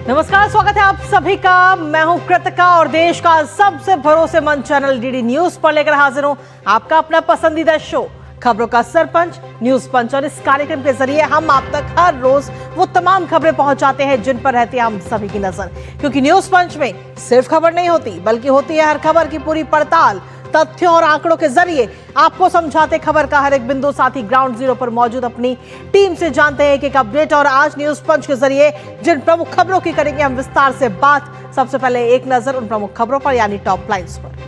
नमस्कार, स्वागत है आप सभी का। मैं हूं कृतिका और देश का सबसे भरोसेमंद चैनल डीडी न्यूज पर लेकर हाजिर हूं आपका अपना पसंदीदा शो खबरों का सरपंच न्यूज पंच। और इस कार्यक्रम के जरिए हम आप तक हर रोज वो तमाम खबरें पहुंचाते हैं जिन पर रहती है हम सभी की नजर, क्योंकि न्यूज पंच में सिर्फ खबर नहीं होती बल्कि होती है हर खबर की पूरी पड़ताल, तथ्यों और आंकड़ों के जरिए आपको समझाते खबर का हर एक बिंदु। साथ ही ग्राउंड जीरो पर मौजूद अपनी टीम से जानते हैं एक अपडेट। और आज न्यूज पंच के जरिए जिन प्रमुख खबरों की करेंगे हम विस्तार से बात। सबसे पहले एक नजर उन प्रमुख खबरों पर यानी टॉप लाइन्स पर।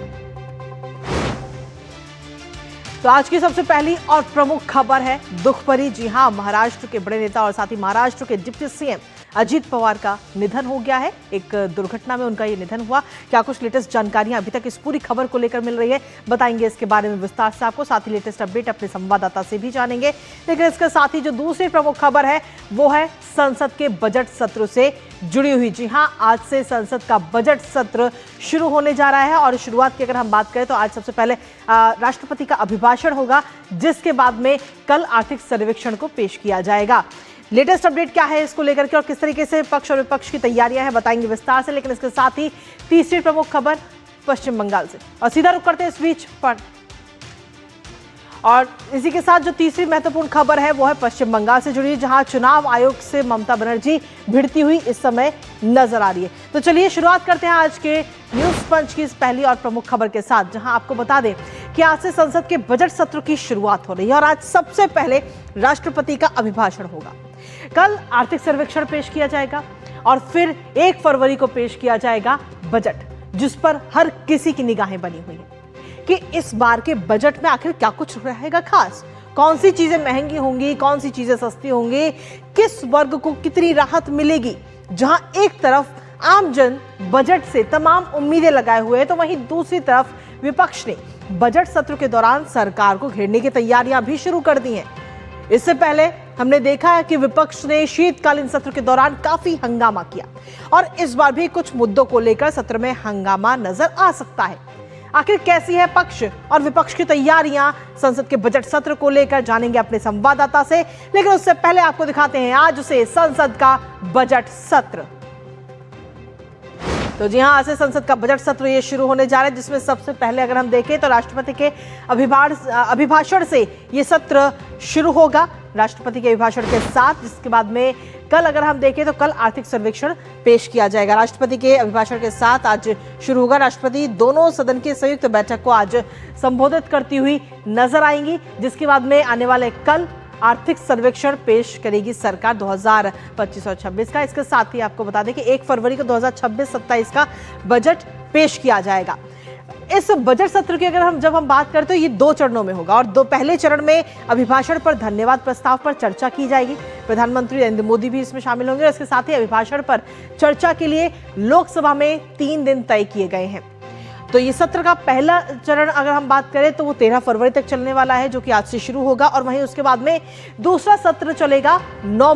तो आज की सबसे पहली और प्रमुख खबर है दुख भरी। जी हां, महाराष्ट्र के बड़े नेता और साथ ही महाराष्ट्र के डिप्टी सीएम अजीत पवार का निधन हो गया है। एक दुर्घटना में उनका ये निधन हुआ। क्या कुछ लेटेस्ट जानकारियां अभी तक इस पूरी खबर को लेकर मिल रही है, बताएंगे इसके बारे में विस्तार से आपको। साथ ही लेटेस्ट अपडेट अपने संवाददाता से भी जानेंगे। लेकिन इसके साथ ही जो दूसरी प्रमुख खबर है वो है संसद के बजट सत्र से जुड़ी हुई। जी हां, आज से संसद का बजट सत्र शुरू होने जा रहा है और शुरुआत की अगर हम बात करें तो आज सबसे पहले राष्ट्रपति का अभिभाषण होगा, जिसके बाद में कल आर्थिक सर्वेक्षण को पेश किया जाएगा। लेटेस्ट अपडेट क्या है इसको लेकर के और किस तरीके से पक्ष और विपक्ष की तैयारियां हैं, बताएंगे विस्तार से। लेकिन इसके साथ ही तीसरी प्रमुख खबर पश्चिम बंगाल से, और सीधा रुक करते हैं इस बीच पर। और इसी के साथ जो तीसरी महत्वपूर्ण खबर है वो है पश्चिम बंगाल से जुड़ी, जहां चुनाव आयोग से ममता बनर्जी भिड़ती हुई इस समय नजर आ रही है। तो चलिए शुरुआत करते हैं आज के न्यूज पंच की इस पहली और प्रमुख खबर के साथ, जहां आपको बता दें कि आज से संसद के बजट सत्र की शुरुआत हो रही है और आज सबसे पहले राष्ट्रपति का अभिभाषण होगा। कल आर्थिक सर्वेक्षण पेश किया जाएगा और फिर 1 फरवरी को पेश किया जाएगा बजट, जिस पर हर किसी की निगाहें बनी हुई है कि इस बार के बजट में आखिर क्या कुछ रहेगा खास, कौन सी चीजें महंगी होंगी, कौन सी चीजें सस्ती होंगी, किस वर्ग को कितनी राहत मिलेगी। जहां एक तरफ आमजन बजट से तमाम उम्मीदें लगाए हुए हैं, तो वहीं दूसरी तरफ विपक्ष ने बजट सत्र के दौरान सरकार को घेरने की तैयारियां भी शुरू कर दी हैं। इससे पहले हमने देखा है कि विपक्ष ने शीतकालीन सत्र के दौरान काफी हंगामा किया और इस बार भी कुछ मुद्दों को लेकर सत्र में हंगामा नजर आ सकता है। आखिर कैसी है पक्ष और विपक्ष की तैयारियां संसद के बजट सत्र को लेकर, जानेंगे अपने संवाददाता से। लेकिन उससे पहले आपको दिखाते हैं आज से संसद का बजट सत्र। तो जी हां, आज से संसद का बजट सत्र ये शुरू होने जा रहा है, जिसमें सबसे पहले अगर हम देखें तो राष्ट्रपति के अभिभाषण से ये सत्र शुरू होगा, राष्ट्रपति के अभिभाषण के साथ। जिसके बाद में कल अगर हम देखें तो कल आर्थिक सर्वेक्षण पेश किया जाएगा। राष्ट्रपति के अभिभाषण के साथ आज शुरू होगा। राष्ट्रपति दोनों सदन की संयुक्त बैठक को आज संबोधित करती हुई नजर आएंगी, जिसके बाद में आने वाले कल आर्थिक सर्वेक्षण पेश करेगी सरकार 2025 और 26 का। इसके साथ ही आपको बता दें कि 1 फरवरी को 2026-27 का बजट पेश किया जाएगा। इस बजट सत्र की अगर जब हम बात करते हैं तो ये 2 चरणों में होगा और पहले चरण में अभिभाषण पर धन्यवाद प्रस्ताव पर चर्चा की जाएगी। प्रधानमंत्री नरेंद्र मोदी भी इसमें शामिल होंगे और इसके साथ ही अभिभाषण पर चर्चा के लिए लोकसभा में 3 दिन तय किए गए हैं। तो ये सत्र का पहला चरण अगर हम बात करें तो वो 13 फरवरी तक चलने वाला है, जो कि आज से शुरू होगा। और वहीं उसके बाद में दूसरा सत्र चलेगा 9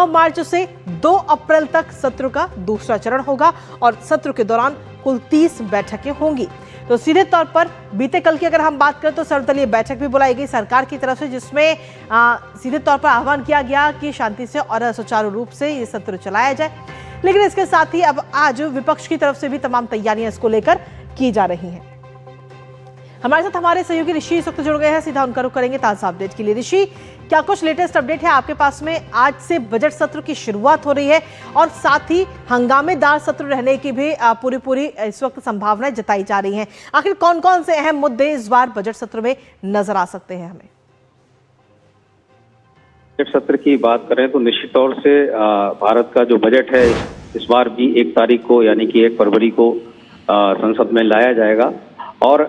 मार्च से 2 अप्रैल तक सत्र का दूसरा चरण होगा और सत्र के दौरान कुल 30 बैठकें होंगी। तो सीधे तौर पर बीते कल की अगर हम बात करें तो सर्वदलीय बैठक भी बुलाई गई सरकार की तरफ से, जिसमें सीधे तौर पर आह्वान किया गया कि शांति से और सुचारू रूप से ये सत्र चलाया जाए। लेकिन इसके साथ ही अब आज विपक्ष की तरफ से भी तमाम तैयारियां इसको लेकर की जा रही हैं। हमारे साथ हमारे सहयोगी ऋषि इस वक्त जुड़ गए हैं, सीधा उनका रुख करेंगे ताजा अपडेट के लिए। ऋषि, क्या कुछ लेटेस्ट अपडेट है आपके पास में? आज से बजट सत्र की शुरुआत हो रही है और साथ ही हंगामेदार सत्र रहने की भी पूरी इस वक्त संभावनाएं जताई जा रही हैं। आखिर कौन कौन से अहम मुद्दे इस बार बजट सत्र में नजर आ सकते हैं हमें? बजट सत्र की बात करें तो निश्चित तौर से भारत का जो बजट है इस बार भी 1 तारीख को यानी कि 1 फरवरी को संसद में लाया जाएगा। और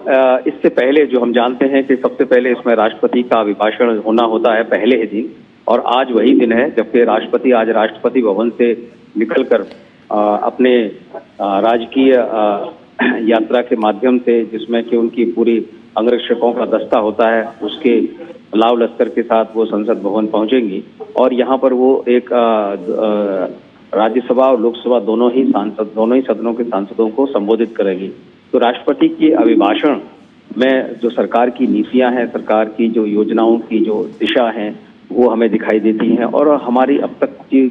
इससे पहले जो हम जानते हैं कि सबसे पहले इसमें राष्ट्रपति का अभिभाषण होना होता है पहले ही दिन, और आज वही दिन है जबकि राष्ट्रपति आज राष्ट्रपति भवन से निकलकर अपने राजकीय यात्रा के माध्यम से, जिसमें कि उनकी पूरी अंगरक्षकों का दस्ता होता है, उसके लाव लश्कर के साथ वो संसद भवन पहुंचेंगी और यहाँ पर वो एक राज्यसभा और लोकसभा दोनों ही सदनों के सांसदों को संबोधित करेगी। तो राष्ट्रपति के अभिभाषण में जो सरकार की नीतियां हैं, सरकार की जो योजनाओं की जो दिशा है वो हमें दिखाई देती हैं और हमारी अब तक की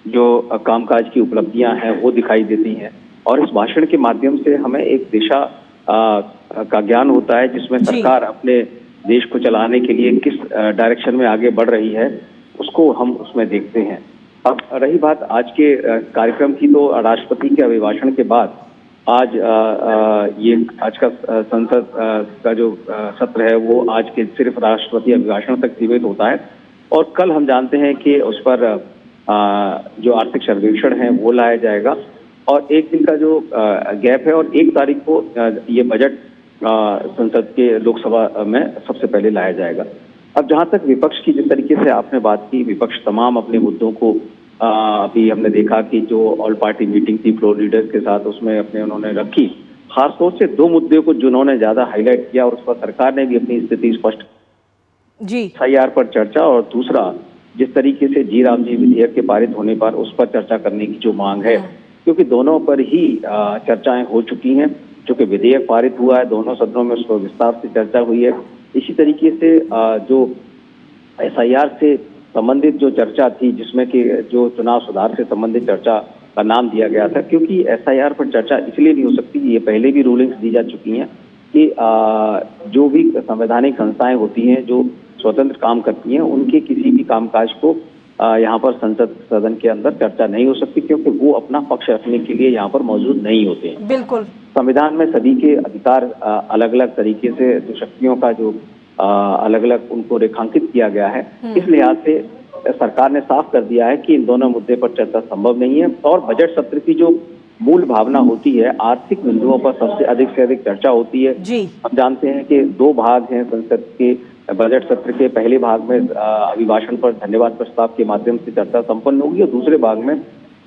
जो कामकाज की उपलब्धियां हैं वो दिखाई देती हैं, और इस भाषण के माध्यम से हमें एक दिशा का ज्ञान होता है, जिसमें जी। सरकार अपने देश को चलाने के लिए किस डायरेक्शन में आगे बढ़ रही है उसको हम उसमें देखते हैं। अब रही बात आज के कार्यक्रम की, तो राष्ट्रपति के अभिभाषण के बाद आज ये आज का संसद का जो सत्र है वो आज के सिर्फ राष्ट्रपति अभिभाषण तक सीमित होता है, और कल हम जानते हैं कि उस पर जो आर्थिक सर्वेक्षण है वो लाया जाएगा, और एक दिन का जो गैप है, और 1 तारीख को ये बजट संसद के लोकसभा में सबसे पहले लाया जाएगा। अब जहां तक विपक्ष की जिस तरीके से आपने बात की, विपक्ष तमाम अपने मुद्दों को अभी हमने देखा कि जो ऑल पार्टी मीटिंग थी फ्लोर लीडर्स के साथ, उसमें अपने उन्होंने रखी। खासतौर से 2 मुद्दे को जिन्होंने ज्यादा हाईलाइट किया, और उस पर सरकार ने भी अपनी स्थिति स्पष्ट जी। SIR पर चर्चा, और दूसरा जिस तरीके से जी राम जी विधेयक के पारित होने पर उस पर चर्चा करने की जो मांग है, क्योंकि दोनों पर ही चर्चाएं हो चुकी हैं। चूंकि विधेयक पारित हुआ है, दोनों सदनों में उस पर विस्तार से चर्चा हुई है। इसी तरीके से जो SIR से संबंधित जो चर्चा थी, जिसमें कि जो चुनाव सुधार से संबंधित चर्चा का नाम दिया गया था, क्योंकि SIR पर चर्चा इसलिए नहीं हो सकती, ये पहले भी रूलिंग्स दी जा चुकी हैं कि जो भी संवैधानिक संस्थाएं होती हैं जो स्वतंत्र काम करती हैं, उनके किसी भी कामकाज को यहाँ पर संसद सदन के अंदर चर्चा नहीं हो सकती, क्योंकि वो अपना पक्ष रखने के लिए यहाँ पर मौजूद नहीं होते हैं। बिल्कुल। संविधान में सभी के अधिकार अलग अलग तरीके से, जो शक्तियों का जो अलग अलग उनको रेखांकित किया गया है, इस लिहाज से सरकार ने साफ कर दिया है कि इन दोनों मुद्दे पर चर्चा संभव नहीं है। और बजट सत्र की जो मूल भावना होती है, आर्थिक बिंदुओं पर सबसे अधिक से अधिक चर्चा होती है। जी। हम जानते हैं कि 2 भाग हैं संसद के बजट सत्र के। पहले भाग में अभिभाषण पर धन्यवाद प्रस्ताव के माध्यम से चर्चा संपन्न होगी, और दूसरे भाग में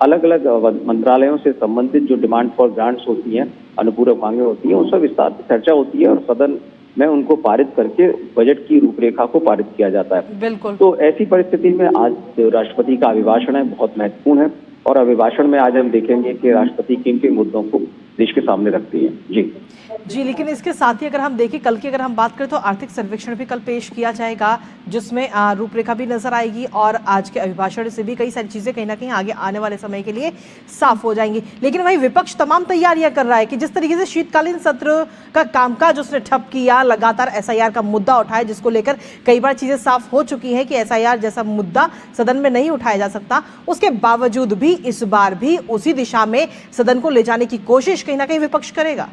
अलग अलग मंत्रालयों से संबंधित जो डिमांड फॉर ग्रांट्स होती हैं, अनुपूरक मांगे होती हैं, उस पर विस्तार से चर्चा होती है, और सदन में उनको पारित करके बजट की रूपरेखा को पारित किया जाता है। बिल्कुल। तो ऐसी परिस्थिति में आज जो राष्ट्रपति का अभिभाषण है बहुत महत्वपूर्ण है, और अभिभाषण में आज हम देखेंगे कि राष्ट्रपति किन किन मुद्दों को देश के सामने रखती है। जी, लेकिन इसके साथ ही अगर हम देखें, कल की अगर हम बात करें तो आर्थिक सर्वेक्षण भी कल पेश किया जाएगा, जिसमें रूपरेखा भी नजर आएगी, और आज के अभिभाषण से भी कई सारी चीजें कहीं ना कहीं आगे आने वाले समय के लिए साफ हो जाएंगी। लेकिन वही विपक्ष तमाम तैयारियां कर रहा है कि जिस तरीके से शीतकालीन सत्र का कामकाज उसने ठप किया, लगातार SIR का मुद्दा उठाया, जिसको लेकर कई बार चीजें साफ हो चुकी है कि SIR जैसा मुद्दा सदन में नहीं उठाया जा सकता, उसके बावजूद भी इस बार भी उसी दिशा में सदन को ले जाने की कोशिश कहीं ना कहीं विपक्ष करेगा।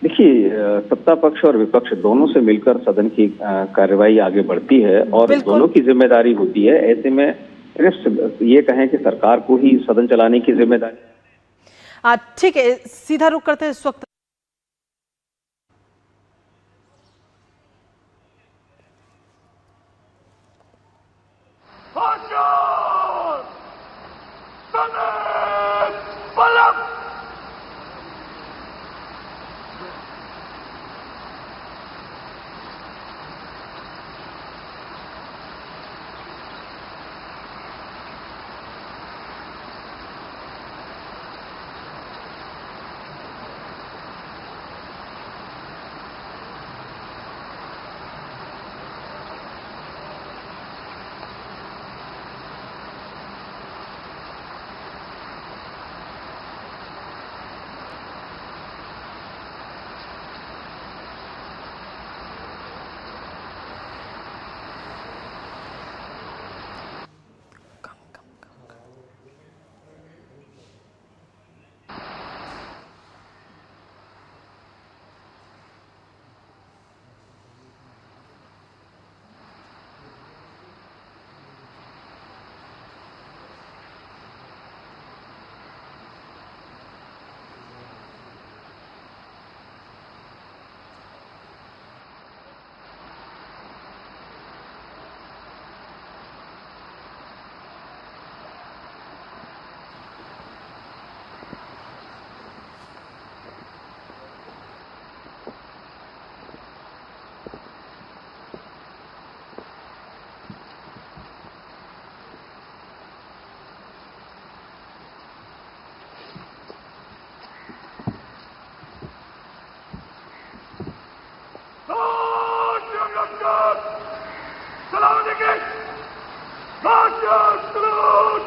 देखिए, सत्ता पक्ष और विपक्ष दोनों से मिलकर सदन की कार्रवाई आगे बढ़ती है, और दोनों की जिम्मेदारी होती है। ऐसे में सिर्फ ये कहें कि सरकार को ही सदन चलाने की जिम्मेदारी। ठीक है, सीधा रुख करते हैं इस वक्त। March on through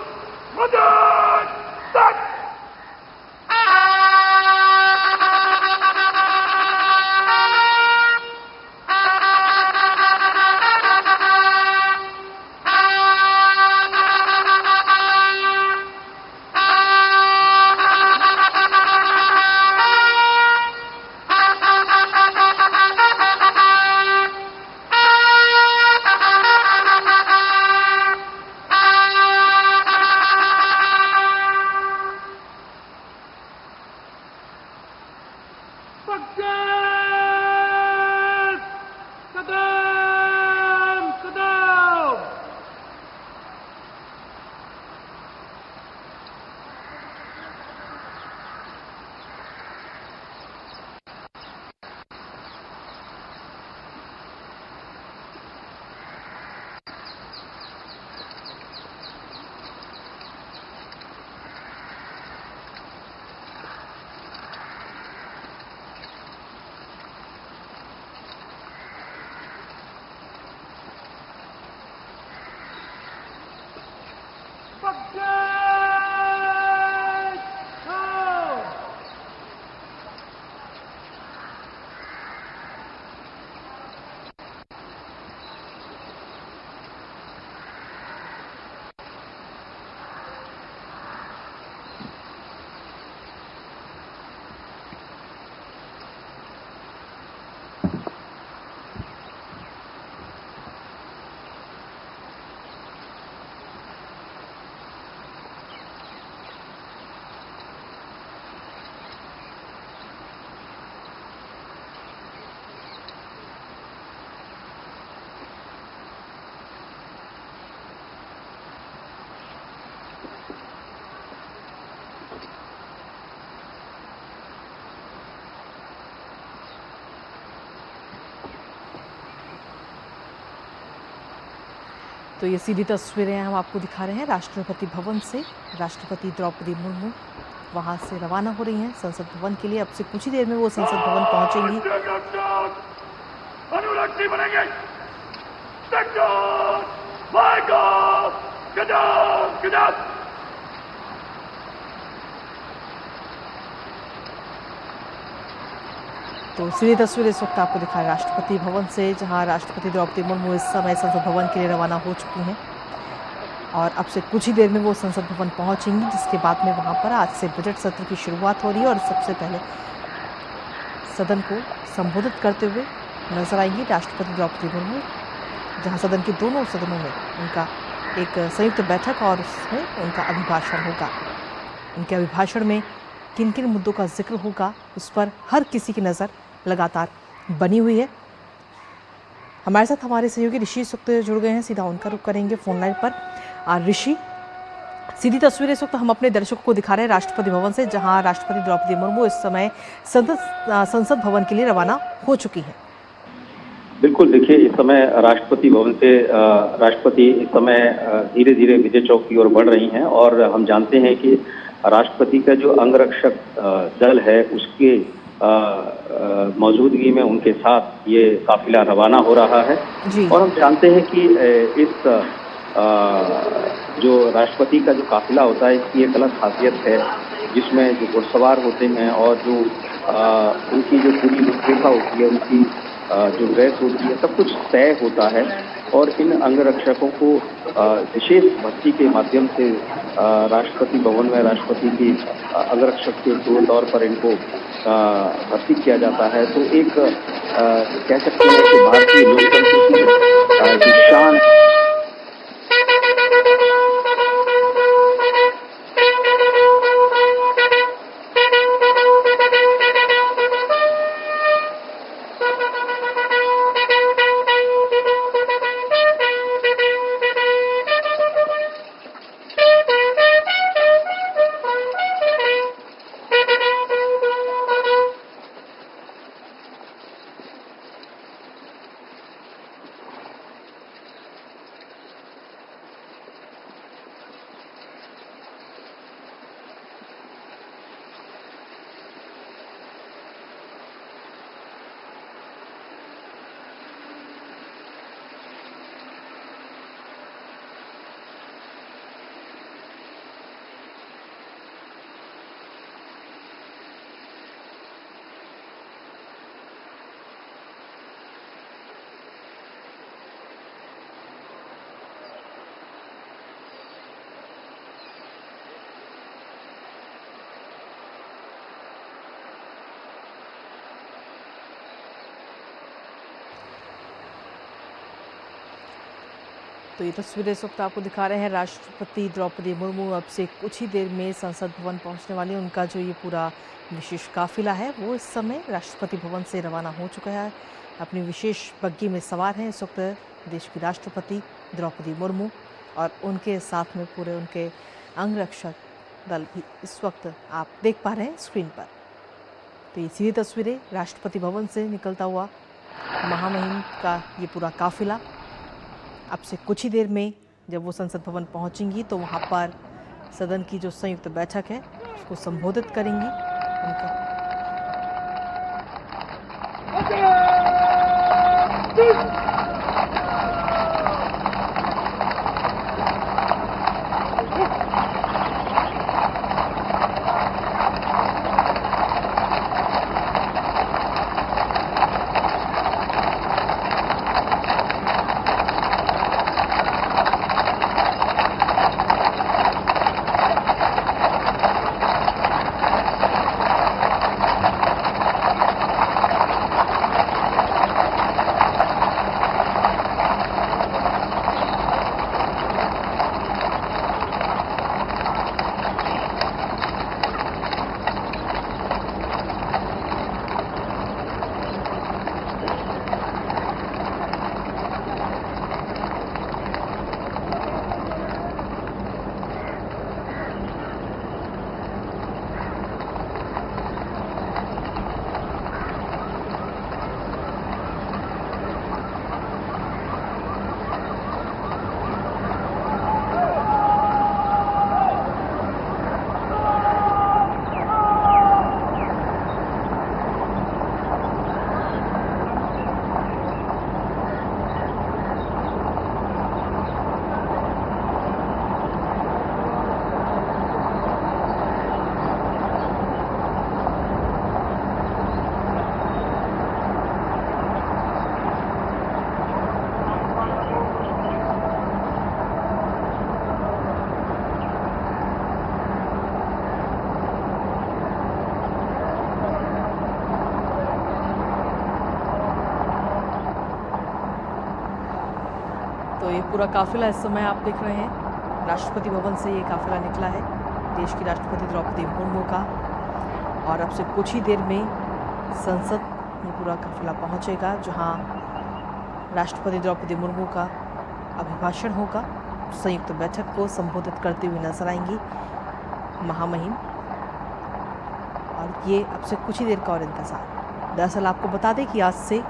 तो ये सीधी तस्वीरें हम आपको दिखा रहे हैं राष्ट्रपति भवन से। राष्ट्रपति द्रौपदी मुर्मू वहां से रवाना हो रही हैं संसद भवन के लिए। अब से कुछ ही देर में वो संसद भवन पहुंचेंगी। तो सीधी तस्वीर इस वक्त आपको दिखा राष्ट्रपति भवन से, जहां राष्ट्रपति द्रौपदी मुर्मू इस समय संसद भवन के लिए रवाना हो चुकी हैं और अब से कुछ ही देर में वो संसद भवन पहुंचेंगी, जिसके बाद में वहां पर आज से बजट सत्र की शुरुआत हो रही है और सबसे पहले सदन को संबोधित करते हुए नजर आएंगी राष्ट्रपति द्रौपदी मुर्मू, जहां सदन के दोनों सदनों में उनका एक संयुक्त बैठक और उसमें उनका अभिभाषण होगा। उनके अभिभाषण में किन किन मुद्दों का जिक्र होगा, उस पर हर किसी की नज़र लगातार बनी हुई है। हमारे साथ हमारे सहयोगी ऋषि इस वक्त जुड़ गए हैं, सीधा उनका रुख करेंगे फोन लाइन पर। ऋषि, सीधी तस्वीरें इस वक्त हम अपने दर्शकों को दिखा रहे हैं राष्ट्रपति भवन से, जहां राष्ट्रपति द्रौपदी मुर्मू इस समय संसद भवन के लिए रवाना हो चुकी हैं। बिल्कुल, देखिए इस समय राष्ट्रपति भवन से राष्ट्रपति इस समय धीरे धीरे विजय चौक की ओर बढ़ रही हैं और हम जानते हैं कि राष्ट्रपति का जो अंगरक्षक दल है उसके मौजूदगी में उनके साथ ये काफिला रवाना हो रहा है जी। और हम जानते हैं कि इस जो राष्ट्रपति का जो काफिला होता है इसकी एक अलग खासियत है, जिसमें जो घुड़सवार होते हैं और जो उनकी जो पूरी रूपरेखा होती है, उनकी जो ड्रेस होती है, सब कुछ तय होता है और इन अंगरक्षकों को विशेष भर्ती के माध्यम से राष्ट्रपति भवन में राष्ट्रपति की अंगरक्षक के तौर पर इनको भर्ती किया जाता है। तो एक कह सकते हैं कि भारतीय लोकतंत्र की शान तो ये तस्वीरें इस वक्त आपको दिखा रहे हैं राष्ट्रपति द्रौपदी मुर्मू अब से कुछ ही देर में संसद भवन पहुंचने वाली। उनका जो ये पूरा विशेष काफिला है वो इस समय राष्ट्रपति भवन से रवाना हो चुका है। अपनी विशेष बग्गी में सवार हैं इस वक्त देश की राष्ट्रपति द्रौपदी मुर्मू और उनके साथ में पूरे उनके अंगरक्षक दल भी इस वक्त आप देख पा रहे हैं स्क्रीन पर। तो ये सीधी तस्वीरें राष्ट्रपति भवन से निकलता हुआ महामहिम का ये पूरा काफिला अब से कुछ ही देर में जब वो संसद भवन पहुंचेंगी तो वहां पर सदन की जो संयुक्त बैठक है उसको संबोधित करेंगी। उनका तो ये पूरा काफिला इस समय आप देख रहे हैं, राष्ट्रपति भवन से ये काफिला निकला है देश की राष्ट्रपति द्रौपदी मुर्मू का। और अब से कुछ ही देर में संसद ये पूरा काफिला पहुंचेगा, जहां राष्ट्रपति द्रौपदी मुर्मू का अभिभाषण होगा। संयुक्त बैठक को संबोधित करते हुए नजर आएंगी महामहिम। और ये अब से कुछ ही देर का और इंतजार। दरअसल आपको बता दें कि आज से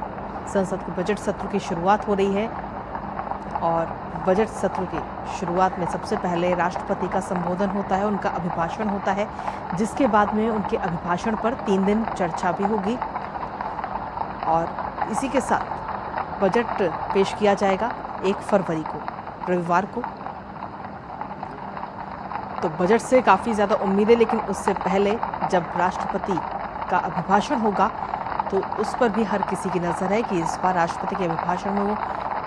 संसद के बजट सत्र की शुरुआत हो रही है और बजट सत्र की शुरुआत में सबसे पहले राष्ट्रपति का संबोधन होता है, उनका अभिभाषण होता है, जिसके बाद में उनके अभिभाषण पर 3 दिन चर्चा भी होगी। और इसी के साथ बजट पेश किया जाएगा 1 फरवरी को, रविवार को। तो बजट से काफ़ी ज़्यादा उम्मीद है, लेकिन उससे पहले जब राष्ट्रपति का अभिभाषण होगा तो उस पर भी हर किसी की नज़र है कि इस बार राष्ट्रपति के अभिभाषण में वो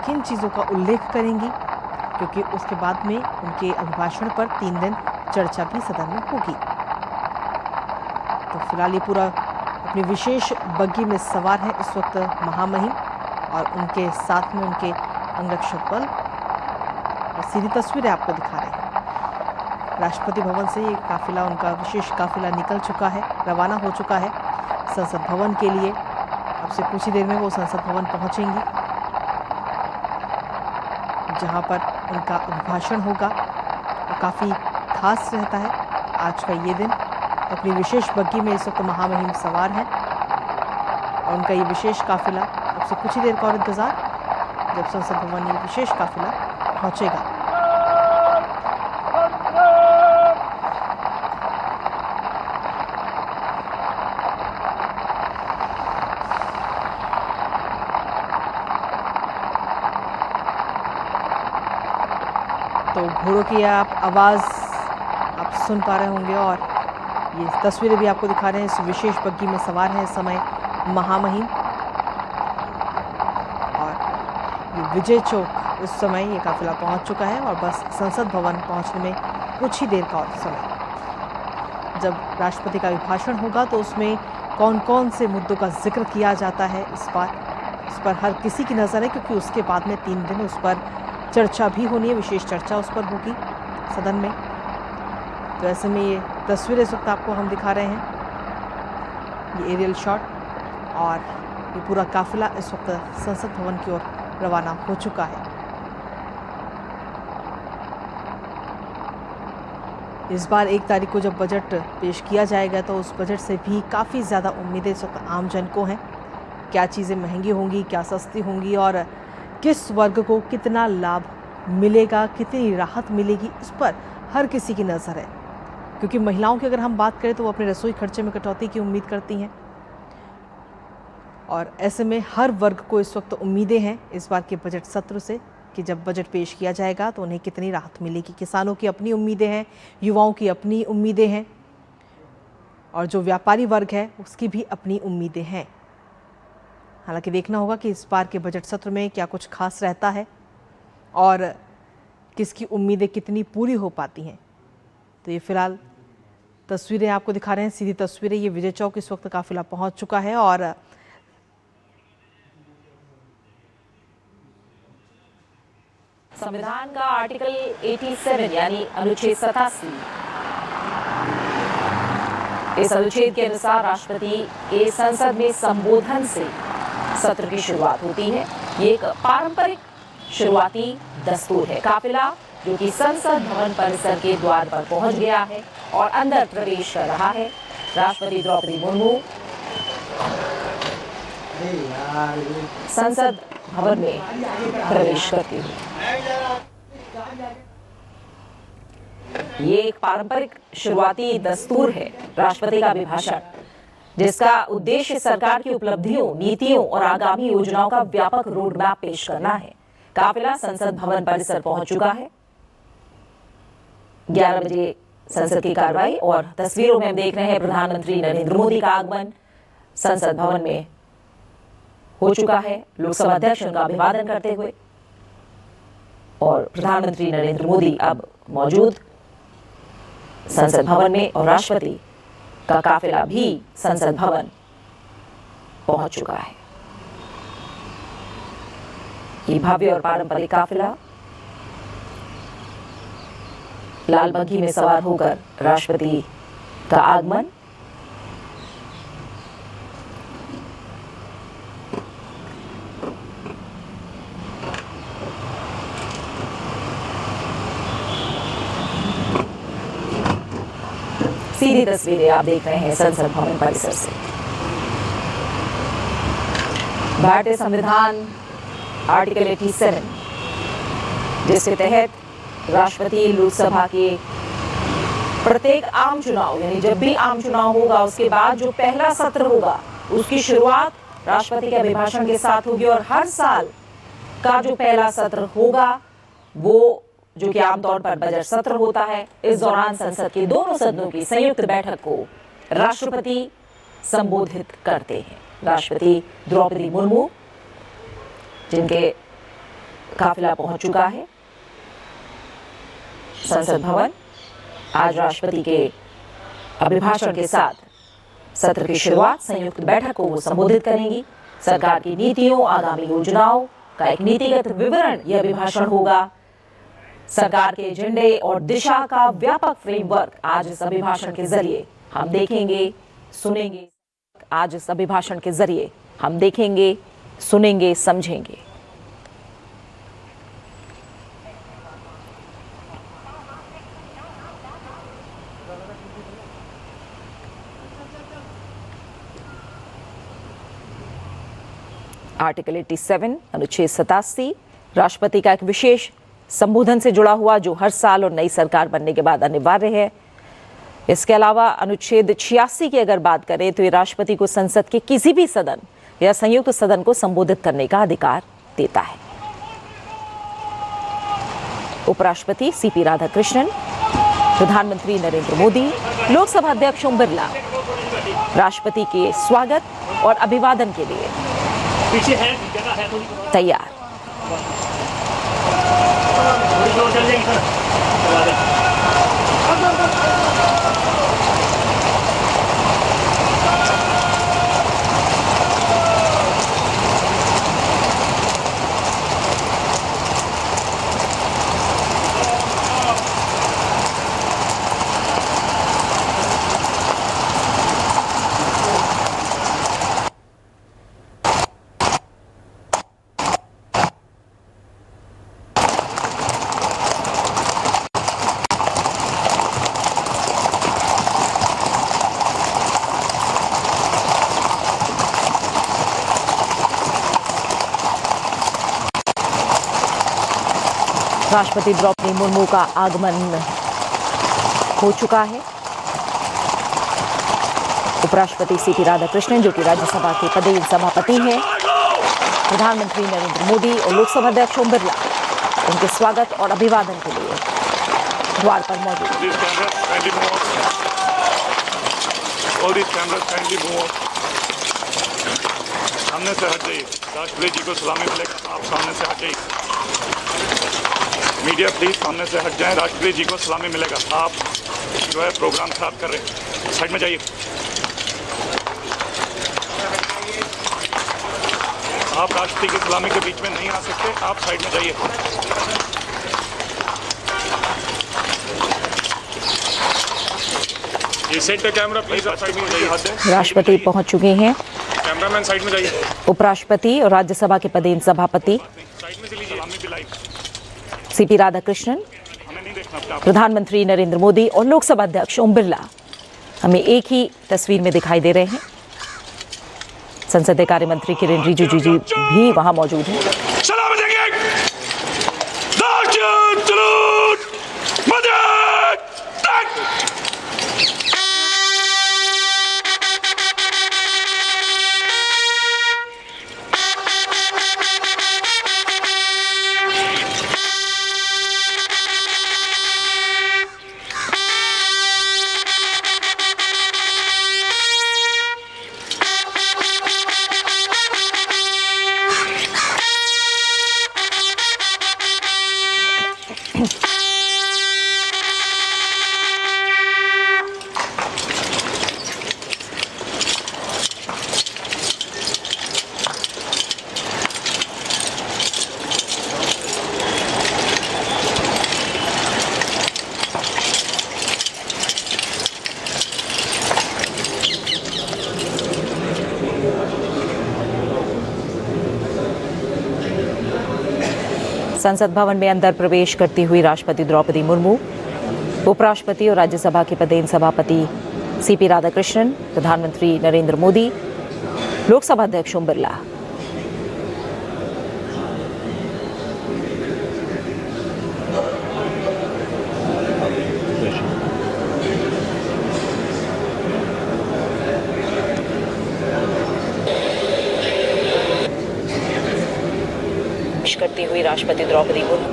किन चीज़ों का उल्लेख करेंगी, क्योंकि उसके बाद में उनके अभिभाषण पर 3 दिन चर्चा भी सदन में होगी। तो फिलहाल ये पूरा अपनी विशेष बग्गी में सवार है इस वक्त महामहिम, और उनके साथ में उनके अंगरक्षक बल। और सीधी तस्वीरें आपको दिखा रहे हैं। राष्ट्रपति भवन से ये काफिला, उनका विशेष काफिला निकल चुका है, रवाना हो चुका है संसद भवन के लिए। अब से कुछ ही देर में वो संसद भवन पहुंचेंगी, जहां पर उनका अभिभाषण होगा। काफ़ी खास रहता है आज का ये दिन। अपनी विशेष बग्गी में इस वक्त महामहिम सवार हैं और उनका ये विशेष काफिला, अब से कुछ ही देर का और इंतज़ार, जब संसद भवन ये विशेष काफिला पहुंचेगा। तो घोड़ों की आप आवाज़ आप सुन पा रहे होंगे, और ये तस्वीरें भी आपको दिखा रहे हैं। इस विशेष बग्गी में सवार हैं इस समय महामहिम। और ये विजय चौक इस समय ये काफिला पहुंच चुका है, और बस संसद भवन पहुंचने में कुछ ही देर का और समय। जब राष्ट्रपति का अभिभाषण होगा तो उसमें कौन कौन से मुद्दों का जिक्र किया जाता है इस पर हर किसी की नज़र है, क्योंकि उसके बाद में 3 दिन उस पर चर्चा भी होनी है, विशेष चर्चा उस पर होगी सदन में। तो ऐसे में ये तस्वीरें इस वक्त आपको हम दिखा रहे हैं, ये एरियल शॉट, और ये पूरा काफिला इस वक्त संसद भवन की ओर रवाना हो चुका है। इस बार 1 तारीख को जब बजट पेश किया जाएगा तो उस बजट से भी काफ़ी ज़्यादा उम्मीदें इस वक्त आम जन को हैं। क्या चीज़ें महंगी होंगी, क्या सस्ती होंगी, और किस वर्ग को कितना लाभ मिलेगा, कितनी राहत मिलेगी, इस पर हर किसी की नज़र है। क्योंकि महिलाओं की अगर हम बात करें तो वो अपने रसोई खर्चे में कटौती की उम्मीद करती हैं, और ऐसे में हर वर्ग को इस वक्त उम्मीदें हैं इस बार के बजट सत्र से कि जब बजट पेश किया जाएगा तो उन्हें कितनी राहत मिलेगी। किसानों की अपनी उम्मीदें हैं, युवाओं की अपनी उम्मीदें हैं, और जो व्यापारी वर्ग है उसकी भी अपनी उम्मीदें हैं। हालांकि देखना होगा कि इस बार के बजट सत्र में क्या कुछ खास रहता है और किसकी उम्मीदें कितनी पूरी हो पाती हैं। तो ये फिलहाल तस्वीरें आपको दिखा रहे हैं, सीधी तस्वीरें। ये विजय चौक इस वक्त काफिला पहुंच चुका है, और संविधान का आर्टिकल 87 यानी अनुच्छेद 87, इस अनुच्छेद के अनुसार राष्ट्रपति के संसद में संबोधन से सत्र की शुरुआत होती है। ये एक पारंपरिक शुरुआती दस्तूर है। काफिला जो कि संसद भवन परिसर के द्वार पर पहुंच गया है और अंदर प्रवेश कर रहा है। राष्ट्रपति द्रौपदी मुर्मू संसद भवन में प्रवेश करती हुई। ये एक पारंपरिक शुरुआती दस्तूर है राष्ट्रपति का अभिभाषण, जिसका उद्देश्य सरकार की उपलब्धियों, नीतियों और आगामी योजनाओं का व्यापक रोड मैप पेश करना है। काफिला संसद भवन परिसर पहुंच चुका है। 11 बजे संसद की कार्रवाई, और तस्वीरों में हम देख रहे हैं प्रधानमंत्री नरेंद्र मोदी का आगमन संसद भवन में हो चुका है। लोकसभा अध्यक्ष उनका अभिवादन करते हुए, और प्रधानमंत्री नरेंद्र मोदी अब मौजूद संसद भवन में, और राष्ट्रपति का काफिला भी संसद भवन पहुंच चुका है। ये भव्य और पारंपरिक काफिला लाल बग्घी में सवार होकर राष्ट्रपति का आगमन। सीधी तस्वीरें आप देख रहे हैं संसद भवन परिसर से। भारतीय संविधान आर्टिकल 87 जिसके तहत राष्ट्रपति लोकसभा के प्रत्येक आम चुनाव यानी जब भी आम चुनाव होगा उसके बाद जो पहला सत्र होगा उसकी शुरुआत राष्ट्रपति के अभिभाषण के साथ होगी और हर साल का जो पहला सत्र होगा वो जो कि आमतौर पर बजट सत्र होता है, इस दौरान संसद के दोनों सदनों की संयुक्त बैठक को राष्ट्रपति संबोधित करते हैं। राष्ट्रपति द्रौपदी मुर्मू जिनके काफिला पहुंच चुका है संसद भवन, आज राष्ट्रपति के अभिभाषण के साथ सत्र की शुरुआत संयुक्त बैठक को वो संबोधित करेंगी। सरकार की नीतियों, आगामी योजनाओं का एक नीतिगत विवरण यह अभिभाषण होगा। सरकार के एजेंडे और दिशा का व्यापक फ्रेमवर्क आज इस अभिभाषण के जरिए हम देखेंगे, सुनेंगे। आज इस अभिभाषण के जरिए हम देखेंगे, सुनेंगे, समझेंगे। आर्टिकल 87 अनुच्छेद 87 राष्ट्रपति का एक विशेष संबोधन से जुड़ा हुआ जो हर साल और नई सरकार बनने के बाद अनिवार्य है। इसके अलावा अनुच्छेद 86 की अगर बात करें तो ये राष्ट्रपति को संसद के किसी भी सदन या संयुक्त सदन को संबोधित करने का अधिकार देता है। उपराष्ट्रपति सीपी राधाकृष्णन, प्रधानमंत्री नरेंद्र मोदी, लोकसभा अध्यक्ष ओम बिरला राष्ट्रपति के स्वागत और अभिवादन के लिए तैयार। राष्ट्रपति द्रौपदी मुर्मू का आगमन हो चुका है। उपराष्ट्रपति सीपी राधाकृष्णन जो कि राज्यसभा के पदेन सभापति हैं, प्रधानमंत्री नरेंद्र मोदी और लोकसभा अध्यक्ष ओम बिरला उनके स्वागत और अभिवादन के लिए द्वार पर मौजूद हैं। सामने से हट जाइए, राष्ट्रपति जी को सलामी मिलेगा, आप सामने से हट जाइए। मीडिया प्लीज सामने से हट जाएं, राष्ट्रपति जी को सलामी मिलेगा। आप जो है प्रोग्राम खराब कर रहे हैं, साइड में जाइए। आप राष्ट्रपति की सलामी के बीच में नहीं आ सकते, आप साइड में जाइए। ये सेट द कैमरा प्लीज, आप साइड में जाइए। राष्ट्रपति पहुंच चुके हैं। कैमरामैन साइड में जाइए। उपराष्ट्रपति और राज्यसभा के पदेन सभापति साइड में चलिए, सलामी भी लाइव। सीपी राधाकृष्णन, प्रधानमंत्री नरेंद्र मोदी और लोकसभा अध्यक्ष ओम बिरला हमें एक ही तस्वीर में दिखाई दे रहे हैं। संसदीय कार्य मंत्री किरेन रिजिजू जी भी वहां मौजूद हैं। संसद भवन में अंदर प्रवेश करती हुई राष्ट्रपति द्रौपदी मुर्मू, उपराष्ट्रपति और राज्यसभा के पदेन सभापति सीपी राधाकृष्णन, प्रधानमंत्री नरेंद्र मोदी, लोकसभा अध्यक्ष ओम बिरला। करती हुई राष्ट्रपति द्रौपदी मुर्मू,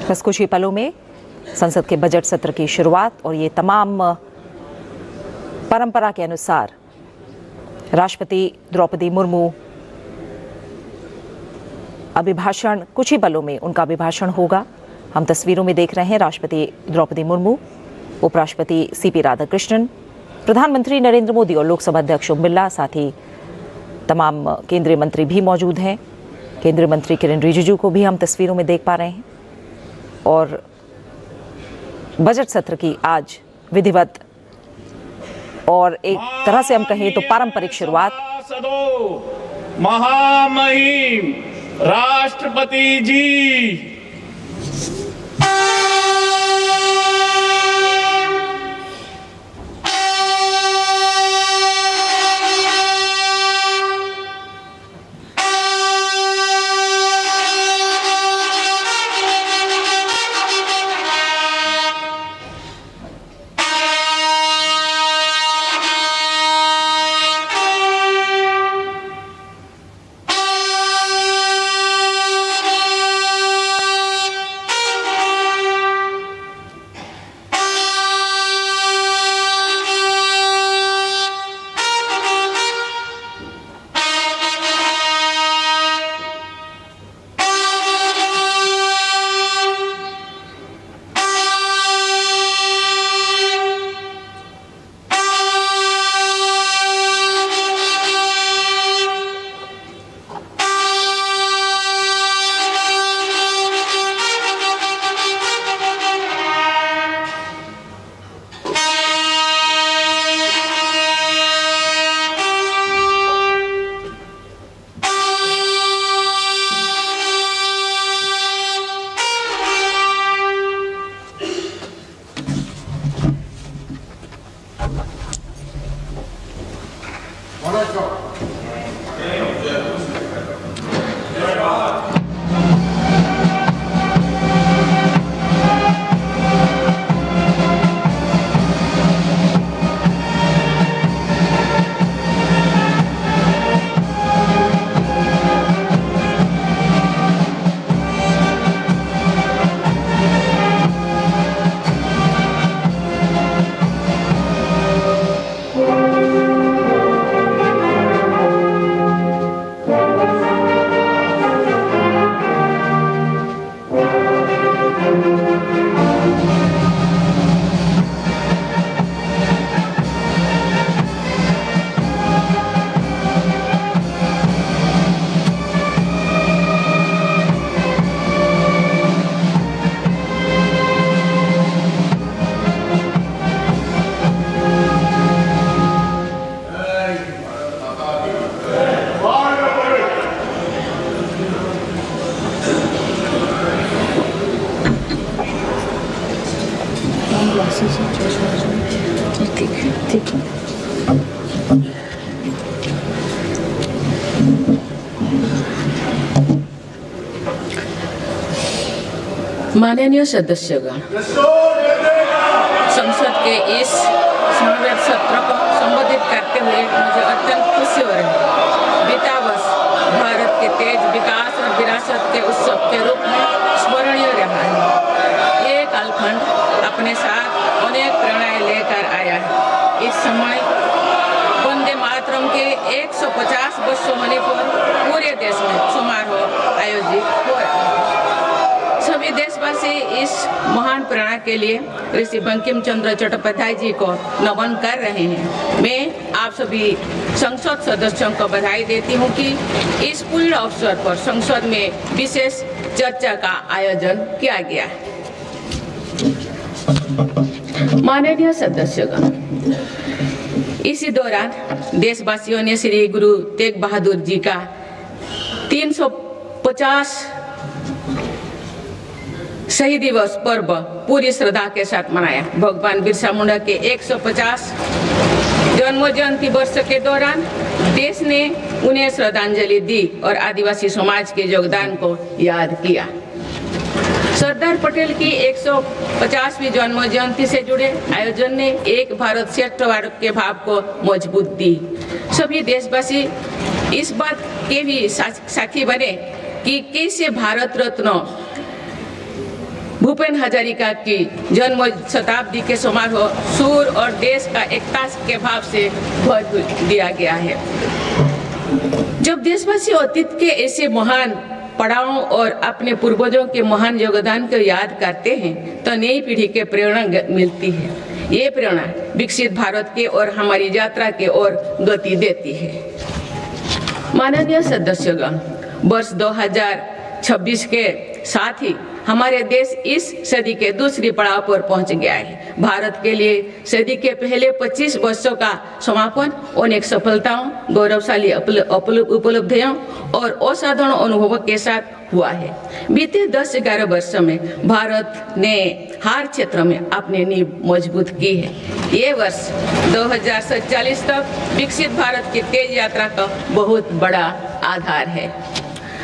बस कुछ ही पलों में संसद के बजट सत्र की शुरुआत और ये तमाम परंपरा के अनुसार राष्ट्रपति द्रौपदी मुर्मू अभिभाषण, कुछ ही पलों में उनका अभिभाषण होगा। हम तस्वीरों में देख रहे हैं राष्ट्रपति द्रौपदी मुर्मू, उपराष्ट्रपति सीपी राधाकृष्णन, प्रधानमंत्री नरेंद्र मोदी और लोकसभा अध्यक्ष ओम बिरला, साथ ही तमाम केंद्रीय मंत्री भी मौजूद हैं। केंद्रीय मंत्री किरेन रिजिजू को भी हम तस्वीरों में देख पा रहे हैं। और बजट सत्र की आज विधिवत और एक तरह से हम कहें तो पारंपरिक शुरुआत। महामहिम राष्ट्रपति जी, माननीय सदस्यगण, संसद के इस समावेश सत्र को संबोधित करते हुए मुझे अत्यंत खुशी हो रही है। बीता वर्ष भारत के तेज विकास और विरासत के उत्सव के रूप में स्मरणीय रहा है। ये कालखंड अपने साथ अनेक प्रेरणाएं लेकर आया है। इस समय वंदे मातरम के 150 वर्षों होने पर पूरे देश में समारोह आयोजित हो रहा है। सभी देशवासी इस महान प्रेरणा के लिए ऋषि बंकिम चंद्र चट्टोपाध्याय जी को नमन कर रहे हैं। मैं आप सभी संसद सदस्यों को बधाई देती हूं कि इस पूर्ण अवसर पर संसद में विशेष चर्चा का आयोजन किया गया है। माननीय सदस्यगण, इसी दौरान देशवासियों ने श्री गुरु तेग बहादुर जी का 350 शहीद दिवस पर्व पूरी श्रद्धा के साथ मनाया। भगवान बिरसा मुंडा के 150 जन्म जयंती वर्ष के दौरान देश ने उन्हें श्रद्धांजलि दी और आदिवासी समाज के योगदान को याद किया। सरदार पटेल की 150वीं जन्म जयंती से जुड़े आयोजन ने एक भारत श्रेष्ठ भारत के भाव को मजबूत दी। सभी देशवासी इस बात के भी साक्षी बने कि कैसे भारत रत्न भूपेन हजारिका की जन्म शताब्दी के समारोह सूर और देश का एकता के भाव से भर दिया गया है। जब देशवासी अतीत के ऐसे महान पड़ावों और अपने पूर्वजों के महान योगदान को याद करते हैं तो नई पीढ़ी के प्रेरणा मिलती है। ये प्रेरणा विकसित भारत के और हमारी यात्रा के ओर गति देती है। माननीय सदस्यगण, वर्ष 2026 के साथ ही हमारे देश इस सदी के दूसरी पड़ाव पर पहुंच गया है। भारत के लिए सदी के पहले 25 वर्षों का समापन अनेक सफलताओं, गौरवशाली उपलब्धियों और असाधारण अनुभवों के साथ हुआ है। बीते 10-11 वर्षों में भारत ने हर क्षेत्र में अपनी नींव मजबूत की है। ये वर्ष 2047 तक विकसित भारत की तेज यात्रा का बहुत बड़ा आधार है।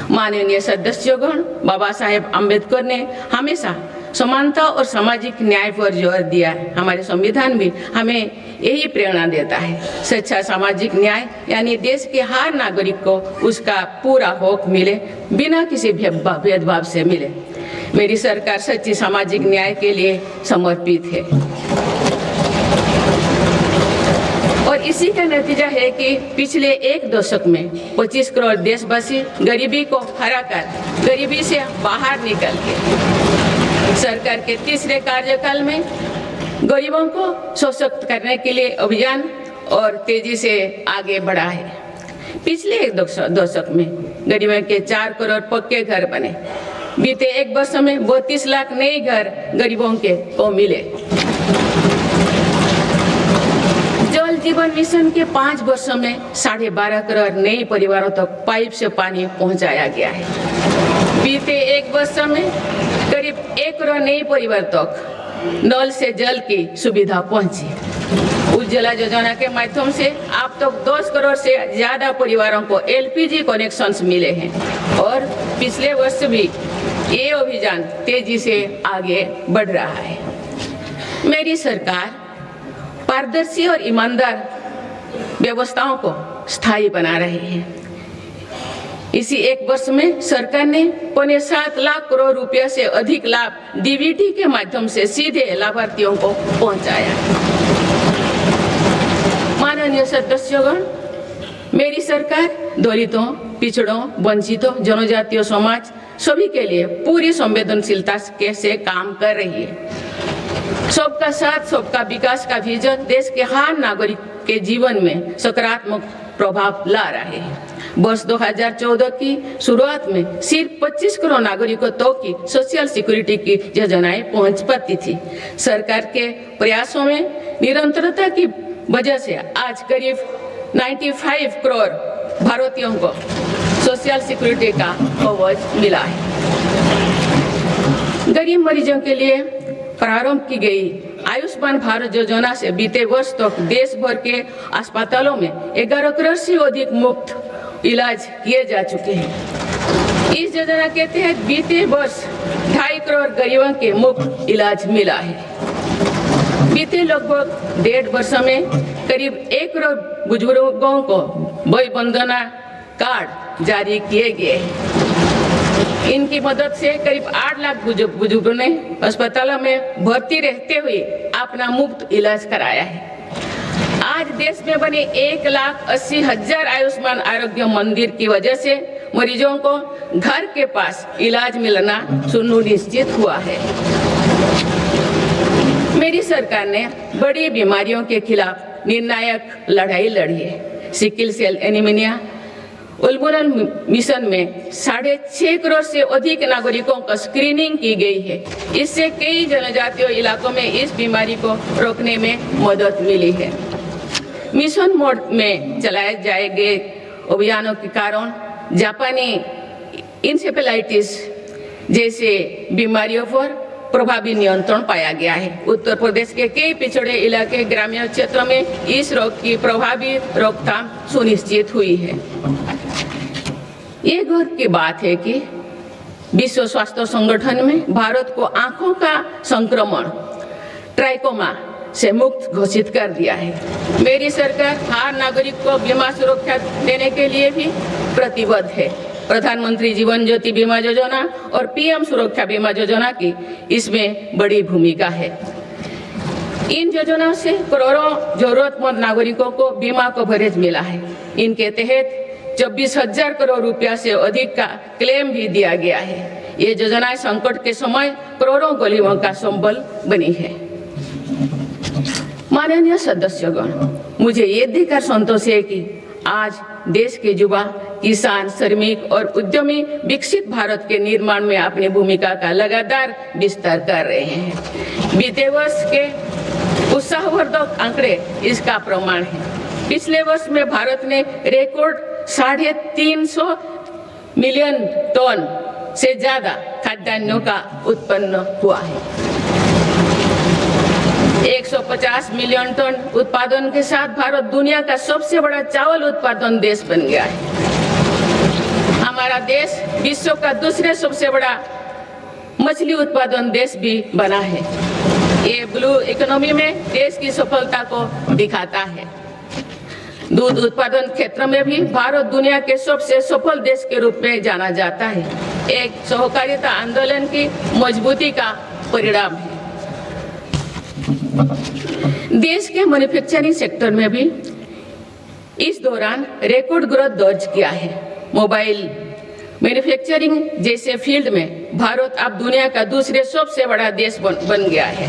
माननीय सदस्यगण, बाबा साहेब अम्बेडकर ने हमेशा समानता और सामाजिक न्याय पर जोर दिया। हमारे संविधान भी हमें यही प्रेरणा देता है। सच्चा सामाजिक न्याय यानी देश के हर नागरिक को उसका पूरा हक मिले, बिना किसी भेदभाव से मिले। मेरी सरकार सच्ची सामाजिक न्याय के लिए समर्पित है और इसी का नतीजा है कि पिछले एक दशक में 25 करोड़ देशवासी गरीबी को हराकर गरीबी से बाहर निकल के सरकार के तीसरे कार्यकाल में गरीबों को सशक्त करने के लिए अभियान और तेजी से आगे बढ़ा है। पिछले एक दशक में गरीबों के 4 करोड़ पक्के घर बने। बीते एक वर्ष में 32 लाख नए घर गरीबों के को मिले। जल जीवन मिशन के 5 वर्षों में 12.5 करोड़ नए परिवारों तक पाइप से पानी पहुंचाया गया है। बीते एक वर्ष में करीब 1 करोड़ नए परिवार तक नल से जल की सुविधा पहुंची। उज्ज्वला योजना के माध्यम से अब तक 10 करोड़ से ज्यादा परिवारों को एलपीजी कनेक्शंस मिले हैं और पिछले वर्ष भी ये अभियान तेजी से आगे बढ़ रहा है। मेरी सरकार पारदर्शी और ईमानदार व्यवस्थाओं को स्थायी बना रही है। इसी एक वर्ष में सरकार ने 7 लाख करोड़ रुपया से अधिक लाभ डीबीटी के माध्यम से सीधे लाभार्थियों को पहुंचाया। माननीय सदस्यगण, मेरी सरकार दलितों, पिछड़ों, वंचितों, जनजातीय समाज सभी के लिए पूरी संवेदनशीलता से काम कर रही है। सबका साथ सबका विकास का विजन देश के हर नागरिक के जीवन में सकारात्मक प्रभाव ला रहा है। वर्ष 2014 की शुरुआत में सिर्फ 25 करोड़ नागरिकों तक की सोशल सिक्योरिटी की योजनाएं पहुंच पाती थी। सरकार के प्रयासों में निरंतरता की वजह से आज करीब 95 करोड़ भारतीयों को सोशल सिक्योरिटी का कवच मिला है। गरीब मरीजों के लिए प्रारंभ की गई आयुष्मान भारत योजना से बीते वर्ष तक देश भर के अस्पतालों में 11 करोड़ से अधिक मुफ्त इलाज किए जा चुके हैं। इस योजना के तहत बीते वर्ष 2.5 करोड़ गरीबों के मुफ्त इलाज मिला है। बीते लगभग 1.5 वर्षों में करीब 1 करोड़ बुजुर्गों को वय वंदना कार्ड जारी किए गए हैं। इनकी मदद से करीब 8 लाख बुजुर्गों ने अस्पतालों में भर्ती रहते हुए अपना मुफ्त इलाज कराया है। आज देश में बने 1,80,000 आयुष्मान आरोग्य मंदिर की वजह से मरीजों को घर के पास इलाज मिलना सुनिश्चित हुआ है। मेरी सरकार ने बड़ी बीमारियों के खिलाफ निर्णायक लड़ाई लड़ी है। सिकल सेल एनीमिया, उलमुरन मिशन में 6.5 करोड़ से अधिक नागरिकों का स्क्रीनिंग की गई है। इससे कई जनजातीय इलाकों में इस बीमारी को रोकने में मदद मिली है। मिशन मोड में चलाए जाए गए अभियानों के कारण जापानी इंसेफेलाइटिस जैसे बीमारियों पर प्रभावी नियंत्रण पाया गया है। उत्तर प्रदेश के कई पिछड़े इलाके ग्रामीण क्षेत्रों में इस रोग की प्रभावी रोकथाम सुनिश्चित हुई है। ये गर्व की बात है कि विश्व स्वास्थ्य संगठन में भारत को आंखों का संक्रमण ट्राइकोमा से मुक्त घोषित कर दिया है। मेरी सरकार हर नागरिक को बीमा सुरक्षा देने के लिए भी प्रतिबद्ध है। प्रधानमंत्री जीवन ज्योति बीमा योजना और पीएम सुरक्षा बीमा योजना की इसमें बड़ी भूमिका है। इन योजनाओं से करोड़ों जरूरतमंद नागरिकों को बीमा कवरेज मिला है। इनके तहत 24,000 करोड़ रुपया से अधिक का क्लेम भी दिया गया है। ये योजनाएं संकट के समय करोड़ों गरीबों का संबल बनी है। माननीय सदस्यगण, मुझे ये देखकर संतोष है कि आज देश के युवा, किसान, श्रमिक और उद्यमी विकसित भारत के निर्माण में अपनी भूमिका का लगातार विस्तार कर रहे हैं। बीते वर्ष के उत्साहवर्धक आंकड़े इसका प्रमाण है। पिछले वर्ष में भारत ने रिकॉर्ड 350 मिलियन टन से ज्यादा खाद्यान्नों का उत्पन्न हुआ है। 150 मिलियन टन उत्पादन के साथ भारत दुनिया का सबसे बड़ा चावल उत्पादन देश बन गया है। हमारा देश विश्व का दूसरे सबसे बड़ा मछली उत्पादन देश भी बना है। ये ब्लू इकोनॉमी में देश की सफलता को दिखाता है। दूध उत्पादन क्षेत्र में भी भारत दुनिया के सबसे सफल देश के रूप में जाना जाता है। एक सहकारिता आंदोलन की मजबूती का परिणाम है। देश के मैन्युफैक्चरिंग सेक्टर में भी इस दौरान रिकॉर्ड ग्रोथ दर्ज किया है। मोबाइल मैन्युफैक्चरिंग जैसे फील्ड में भारत अब दुनिया का दूसरे सबसे बड़ा देश बन गया है।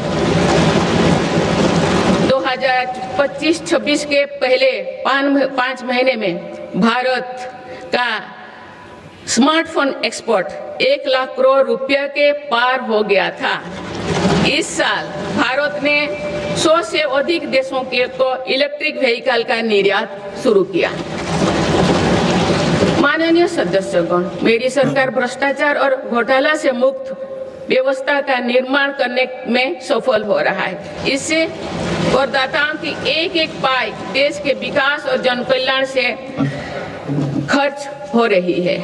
2025-26 के पहले 5 महीने में भारत का स्मार्टफोन एक्सपोर्ट 1 लाख करोड़ रुपया के पार हो गया था। इस साल भारत ने 100 से अधिक देशों को इलेक्ट्रिक व्हीकल का निर्यात शुरू किया। माननीय सदस्यगण, मेरी सरकार भ्रष्टाचार और घोटाला से मुक्त व्यवस्था का निर्माण करने में सफल हो रहा है। इससे करदाताओं की एक पाई देश के विकास और जन कल्याण से खर्च हो रही है।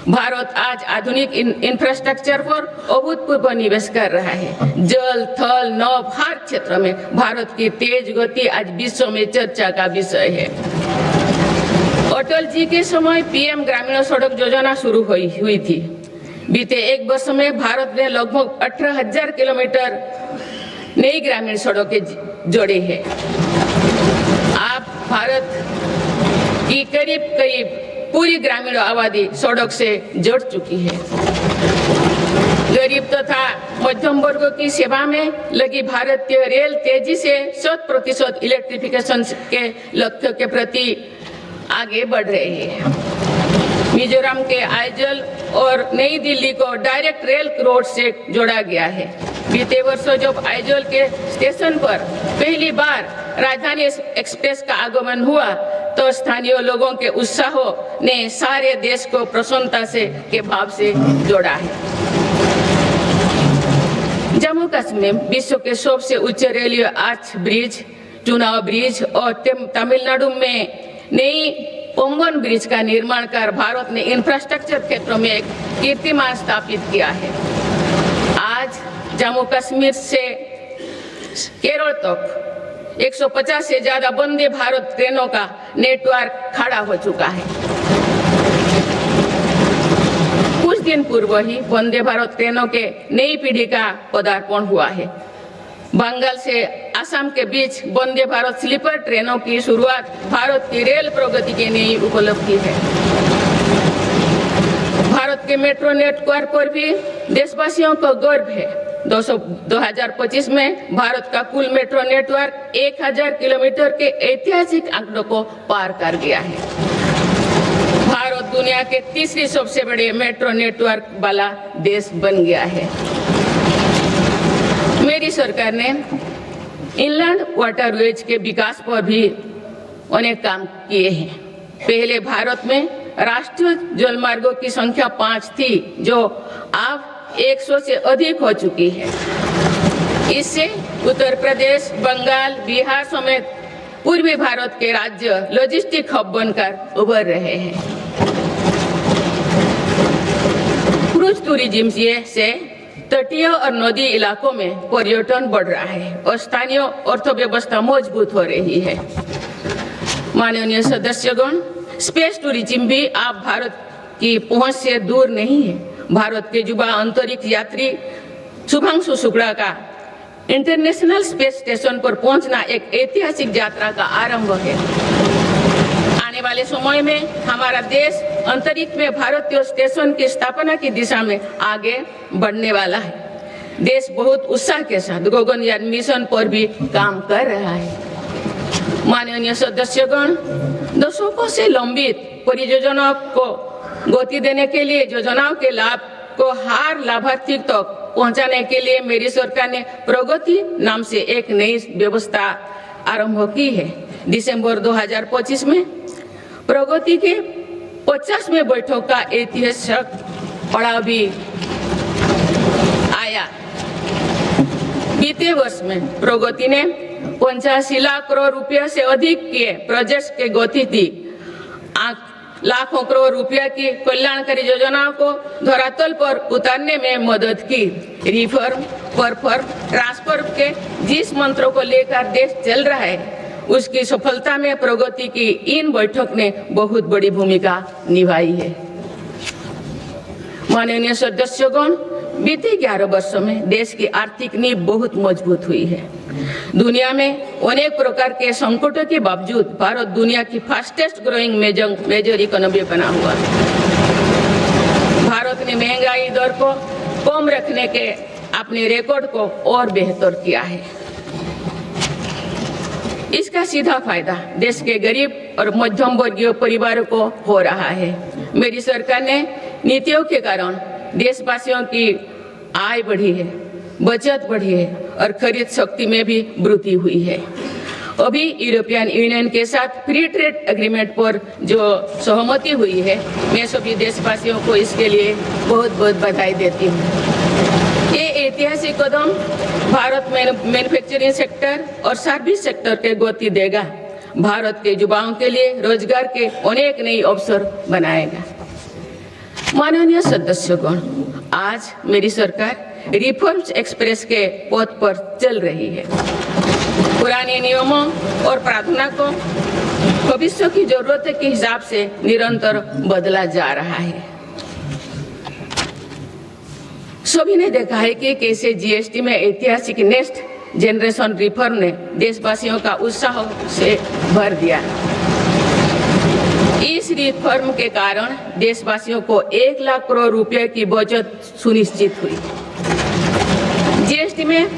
भारत आज आधुनिक इंफ्रास्ट्रक्चर पर अभूतपूर्व निवेश कर रहा है। जल, थल, नभ हर क्षेत्र में भारत की तेज गति आज विश्व में चर्चा का विषय है। अटल जी के समय पीएम ग्रामीण सड़क योजना शुरू हुई थी। बीते 1 वर्ष में भारत ने लगभग 18,000 किलोमीटर नई ग्रामीण सड़कें जोड़ी है। अब भारत की करीब पूरी ग्रामीण आबादी सड़क से जुड़ चुकी है। गरीब तथा मध्यम वर्ग की सेवा में लगी भारतीय रेल तेजी से 100% इलेक्ट्रिफिकेशन के लक्ष्य के प्रति आगे बढ़ रही है। मिजोरम के आइजल और नई दिल्ली को डायरेक्ट रेल रोड से जोड़ा गया है। बीते वर्षों जब आइजल के स्टेशन पर पहली बार राजधानी एक्सप्रेस का आगमन हुआ तो स्थानीय लोगों के उत्साह ने सारे देश को प्रसन्नता के भाव से जोड़ा है। जम्मू कश्मीर विश्व के सबसे उच्च रेलवे आर्च ब्रिज, चुनाव ब्रिज और तमिलनाडु में नई पंबन ब्रिज का निर्माण कर भारत ने इंफ्रास्ट्रक्चर क्षेत्र में एक कीर्तिमान स्थापित किया है। आज जम्मू कश्मीर से केरल तक 150 से ज्यादा वंदे भारत ट्रेनों का नेटवर्क खड़ा हो चुका है। कुछ दिन पूर्व ही वंदे भारत ट्रेनों के नई पीढ़ी का पदार्पण हुआ है। बंगाल से असम के बीच वंदे भारत स्लीपर ट्रेनों की शुरुआत भारत की रेल प्रगति की नई उपलब्धि है। भारत के मेट्रो नेटवर्क पर भी देशवासियों को गर्व है। 2025 में भारत का कुल मेट्रो नेटवर्क 1000 किलोमीटर के ऐतिहासिक आंकड़ों को पार कर गया है। दुनिया के तीसरी सबसे बड़े मेट्रो नेटवर्क वाला देश बन गया है। मेरी सरकार ने इनलैंड वाटरवेज के विकास पर भी अनेक काम किए हैं। पहले भारत में राष्ट्रीय जलमार्गों की संख्या 5 थी, जो अब 100 से अधिक हो चुकी है। इससे उत्तर प्रदेश, बंगाल, बिहार समेत पूर्वी भारत के राज्य लॉजिस्टिक हब बनकर उभर रहे हैं। क्रूज टूरिज्म से तटीय और नदी इलाकों में पर्यटन बढ़ रहा है और स्थानीय अर्थव्यवस्था मजबूत हो रही है। माननीय सदस्यगण, स्पेस टूरिज्म भी अब भारत की पहुंच से दूर नहीं है। भारत के युवा अंतरिक्ष यात्री शुभांशु शुक्ला का इंटरनेशनल स्पेस स्टेशन पर पहुंचना एक ऐतिहासिक यात्रा का आरंभ है। आने वाले समय में हमारा देश अंतरिक्ष में भारतीय स्टेशन की स्थापना की दिशा में आगे बढ़ने वाला है। देश बहुत उत्साह के साथ गगनयान मिशन पर भी काम कर रहा है। माननीय सदस्यगण, दशकों से लंबित परियोजनाओं को गति देने के लिए योजनाओं के लाभ को हर लाभार्थी तक पहुंचाने के लिए मेरी सरकार ने प्रगति नाम से एक नई व्यवस्था आरंभ की है। दिसंबर 2025 में प्रगति के 50वें बैठक का ऐतिहासिक पड़ाव भी आया। बीते वर्ष में प्रगति ने 85 लाख करोड़ रुपया से अधिक के प्रोजेक्ट्स के गति दी। लाखों करोड़ रुपया की कल्याणकारी योजनाओं को धरातल पर उतारने में मदद की। रिफॉर्म, परफॉर्म, ट्रांसफर के जिस मंत्रों को लेकर देश चल रहा है, उसकी सफलता में प्रगति की इन बैठक ने बहुत बड़ी भूमिका निभाई है। माननीय सदस्यगण, बीते 11 वर्षों में देश की आर्थिक नींव बहुत मजबूत हुई है। दुनिया में अनेक प्रकार के संकटों के बावजूद भारत दुनिया की फास्टेस्ट ग्रोइंग मेजर इकोनॉमी बना हुआ है। भारत ने महंगाई दर को कम रखने के अपने रिकॉर्ड को और बेहतर किया है। इसका सीधा फायदा देश के गरीब और मध्यम वर्गीय परिवारों को हो रहा है। मेरी सरकार ने नीतियों के कारण देशवासियों की आय बढ़ी है, बचत बढ़ी है और खरीद शक्ति में भी वृद्धि हुई है। अभी यूरोपियन यूनियन के साथ फ्री ट्रेड एग्रीमेंट पर जो सहमति हुई है, मैं सभी देशवासियों को इसके लिए बहुत बहुत बधाई देती हूँ। ये ऐतिहासिक कदम भारत में मैन्युफैक्चरिंग सेक्टर और सर्विस सेक्टर के गति देगा। भारत के युवाओं के लिए रोजगार के अनेक नए अवसर बनाएगा। माननीय सदस्यगण, आज मेरी सरकार रिफॉर्म्स एक्सप्रेस के पथ पर चल रही है। पुराने नियमों और प्रावधानों को भविष्य की जरूरत के हिसाब से निरंतर बदला जा रहा है। सभी ने देखा है कि कैसे जीएसटी में ऐतिहासिक नेक्स्ट जनरेशन रिफॉर्म ने देशवासियों का उत्साह से भर दिया। इस रिफॉर्म के कारण देशवासियों को 1 लाख करोड़ रुपए की बचत सुनिश्चित हुई। जीएसटी में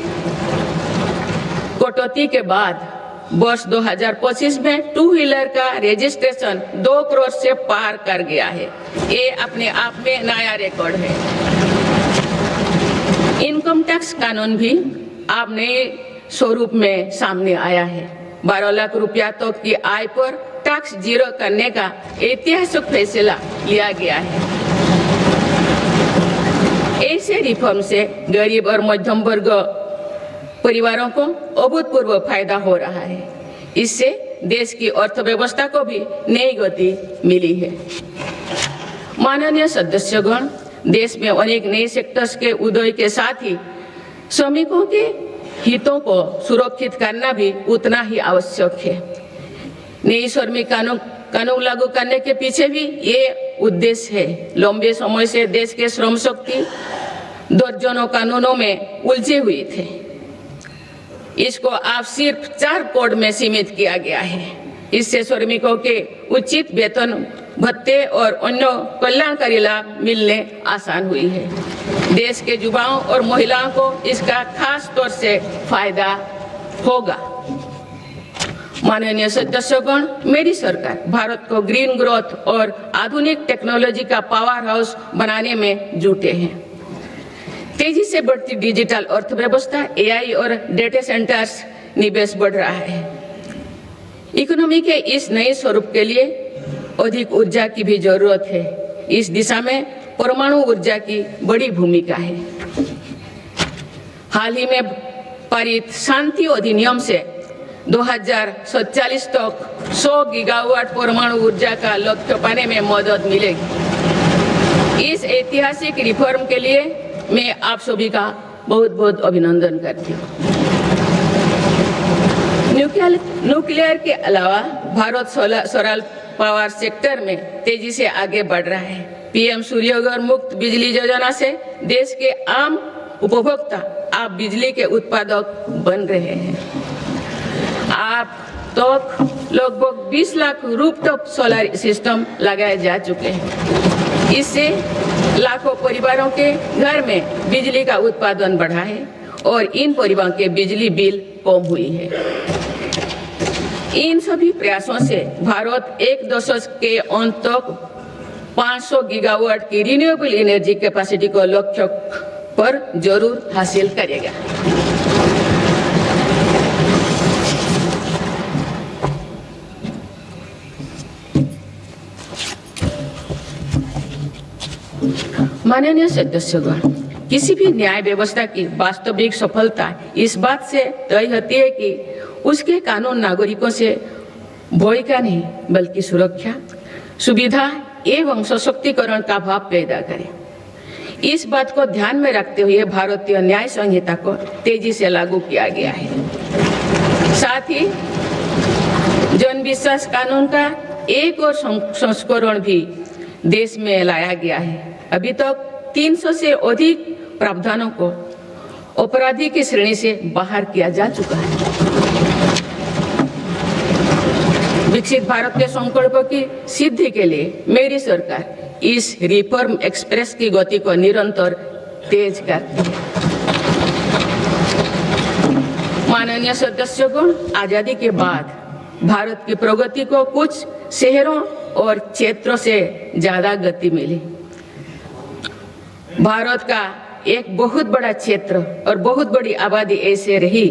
कटौती के बाद वर्ष 2025 में 2 व्हीलर का रजिस्ट्रेशन 2 करोड़ से पार कर गया है। ये अपने आप में नया रिकॉर्ड है। इनकम टैक्स कानून भी अब नए स्वरूप में सामने आया है। 12 लाख रुपया तक की आय पर टैक्स जीरो करने का ऐतिहासिक फैसला लिया गया है। ऐसे रिफॉर्म से गरीब और मध्यम वर्ग परिवारों को अभूतपूर्व फायदा हो रहा है। इससे देश की अर्थव्यवस्था को भी नई गति मिली है। माननीय सदस्यगण, देश में अनेक नए सेक्टर्स के उदय के साथ ही श्रमिकों के हितों को सुरक्षित करना भी उतना ही आवश्यक है। नई श्रमिक कानून लागू करने के पीछे भी ये उद्देश्य है। लंबे समय से देश के श्रम शक्ति दर्जनों कानूनों में उलझे हुए थे। इसको आप सिर्फ 4 कोड में सीमित किया गया है। इससे श्रमिकों के उचित वेतन, भत्ते और अन्य कल्याणकारी लाभ मिलने आसान हुई है। देश के युवाओं और महिलाओं को इसका खास तौर से फायदा होगा। माननीय सदस्यगण, मेरी सरकार भारत को ग्रीन ग्रोथ और आधुनिक टेक्नोलॉजी का पावर हाउस बनाने में जुटे हैं। तेजी से बढ़ती डिजिटल अर्थव्यवस्था, एआई और डेटा सेंटर्स निवेश बढ़ रहा है। इकोनॉमी के इस नए स्वरूप के लिए अधिक ऊर्जा की भी जरूरत है। इस दिशा में परमाणु ऊर्जा की बड़ी भूमिका है। हाल ही में पारित शांति अधिनियम से 2047 तक 100 गीगावाट परमाणु ऊर्जा का लक्ष्य पाने में मदद मिलेगी। इस ऐतिहासिक रिफॉर्म के लिए मैं आप सभी का बहुत बहुत अभिनंदन करती हूँ। न्यूक्लियर के अलावा भारत सोलर पावर सेक्टर में तेजी से आगे बढ़ रहा है। पीएम सूर्यघर मुक्त बिजली योजना से देश के आम उपभोक्ता आप बिजली के उत्पादक बन रहे हैं। आप तक लगभग 20 लाख रूफटॉप सोलर सिस्टम लगाए जा चुके हैं। इससे लाखों परिवारों के घर में बिजली का उत्पादन बढ़ा है और इन परिवारों के बिजली बिल कम हुई है। इन सभी प्रयासों से भारत एक दशक के अंत तक 500 गीगावाट की रिन्यूएबल एनर्जी कैपेसिटी को लक्ष्य पर जरूर हासिल करेगा। माननीय सदस्यगण, किसी भी न्याय व्यवस्था की वास्तविक सफलता इस बात से तय होती है कि उसके कानून नागरिकों से भय का नहीं बल्कि सुरक्षा, सुविधा एवं सशक्तिकरण का भाव पैदा करे। इस बात को ध्यान में रखते हुए भारतीय न्याय संहिता को तेजी से लागू किया गया है। साथ ही जन विश्वास कानून का एक और संस्करण भी देश में लाया गया है। अभी तक 300 से अधिक प्रावधानों को अपराधी की श्रेणी से बाहर किया जा चुका है। विकसित भारत के संकल्पों की सिद्धि के लिए मेरी सरकार इस रिफॉर्म एक्सप्रेस की गति को निरंतर तेज करती है। माननीय सदस्यगण, आजादी के बाद भारत की प्रगति को कुछ शहरों और क्षेत्रों से ज्यादा गति मिली। भारत का एक बहुत बड़ा क्षेत्र और बहुत बड़ी आबादी ऐसे रही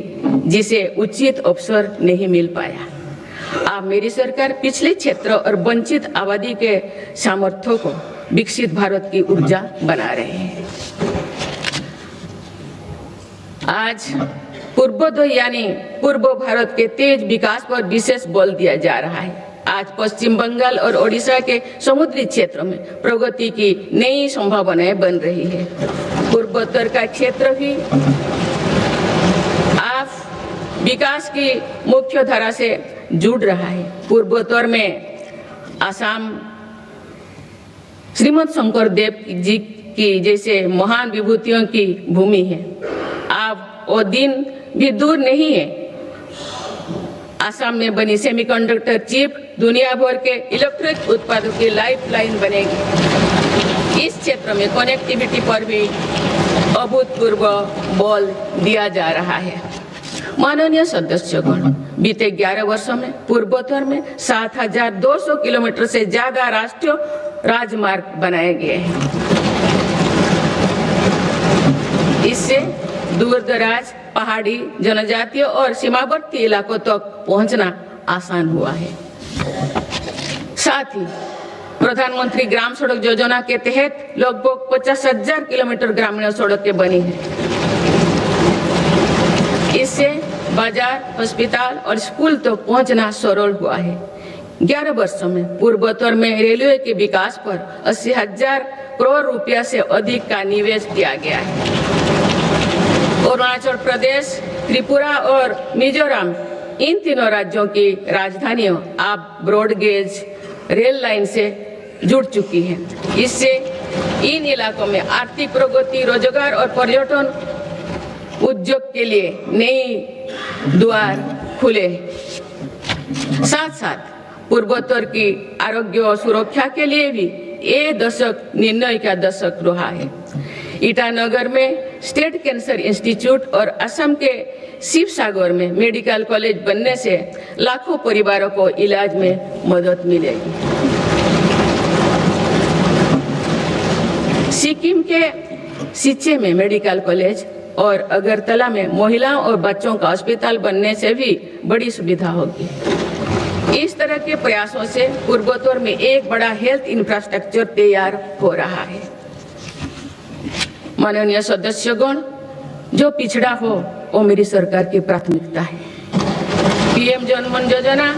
जिसे उचित अवसर नहीं मिल पाया। अब मेरी सरकार पिछले क्षेत्र और वंचित आबादी के सामर्थ्यों को विकसित भारत की ऊर्जा बना रहे हैं। आज पूर्वोदय यानी पूर्व भारत के तेज विकास पर विशेष बल दिया जा रहा है। आज पश्चिम बंगाल और ओडिशा के समुद्री क्षेत्रों में प्रगति की नई संभावनाएं बन रही है। पूर्वोत्तर का क्षेत्र भी आज विकास की मुख्य धारा से जुड़ रहा है। पूर्वोत्तर में असम श्रीमद शंकर देव जी की जैसे महान विभूतियों की भूमि है। अब वो दिन भी दूर नहीं है। असम में बनी सेमीकंडक्टर चिप दुनिया भर के इलेक्ट्रिक उत्पादों की लाइफलाइन बनेगी। इस क्षेत्र में कनेक्टिविटी पर भी अभूतपूर्व बल दिया जा रहा है। माननीय सदस्यगण, बीते 11 वर्षों में पूर्वोत्तर में 7,200 किलोमीटर से ज्यादा राष्ट्रीय राजमार्ग बनाए गए हैं। इससे दूर दराज पहाड़ी, जनजातीय और सीमावर्ती इलाकों तक पहुंचना आसान हुआ है। साथ ही प्रधानमंत्री ग्राम सड़क योजना के तहत लगभग 50,000 किलोमीटर ग्रामीण सड़कें बनी हैं। इससे बाजार, अस्पताल और स्कूल तक पहुंचना सरल हुआ है। 11 वर्षों में पूर्वोत्तर में रेलवे के विकास पर 80,000 करोड़ रुपया से अधिक का निवेश किया गया है। अरुणाचल प्रदेश, त्रिपुरा और मिजोरम, इन तीनों राज्यों की राजधानियां अब ब्रॉडगेज रेल लाइन से जुड़ चुकी हैं। इससे इन इलाकों में आर्थिक प्रगति, रोजगार और पर्यटन उद्योग के लिए नई द्वार खुले। साथ साथ पूर्वोत्तर की आरोग्य और सुरक्षा के लिए भी ये दशक निर्णय का दशक रहा है। ईटानगर में स्टेट कैंसर इंस्टीट्यूट और असम के शिवसागर में मेडिकल कॉलेज बनने से लाखों परिवारों को इलाज में मदद मिलेगी। सिक्किम के सिच्चे में मेडिकल कॉलेज और अगरतला में महिलाओं और बच्चों का अस्पताल बनने से भी बड़ी सुविधा होगी। इस तरह के प्रयासों से पूर्वोत्तर में एक बड़ा हेल्थ इंफ्रास्ट्रक्चर तैयार हो रहा है। माननीय सदस्यगण, जो पिछड़ा हो वो मेरी सरकार की प्राथमिकता है। पीएम जनमन योजना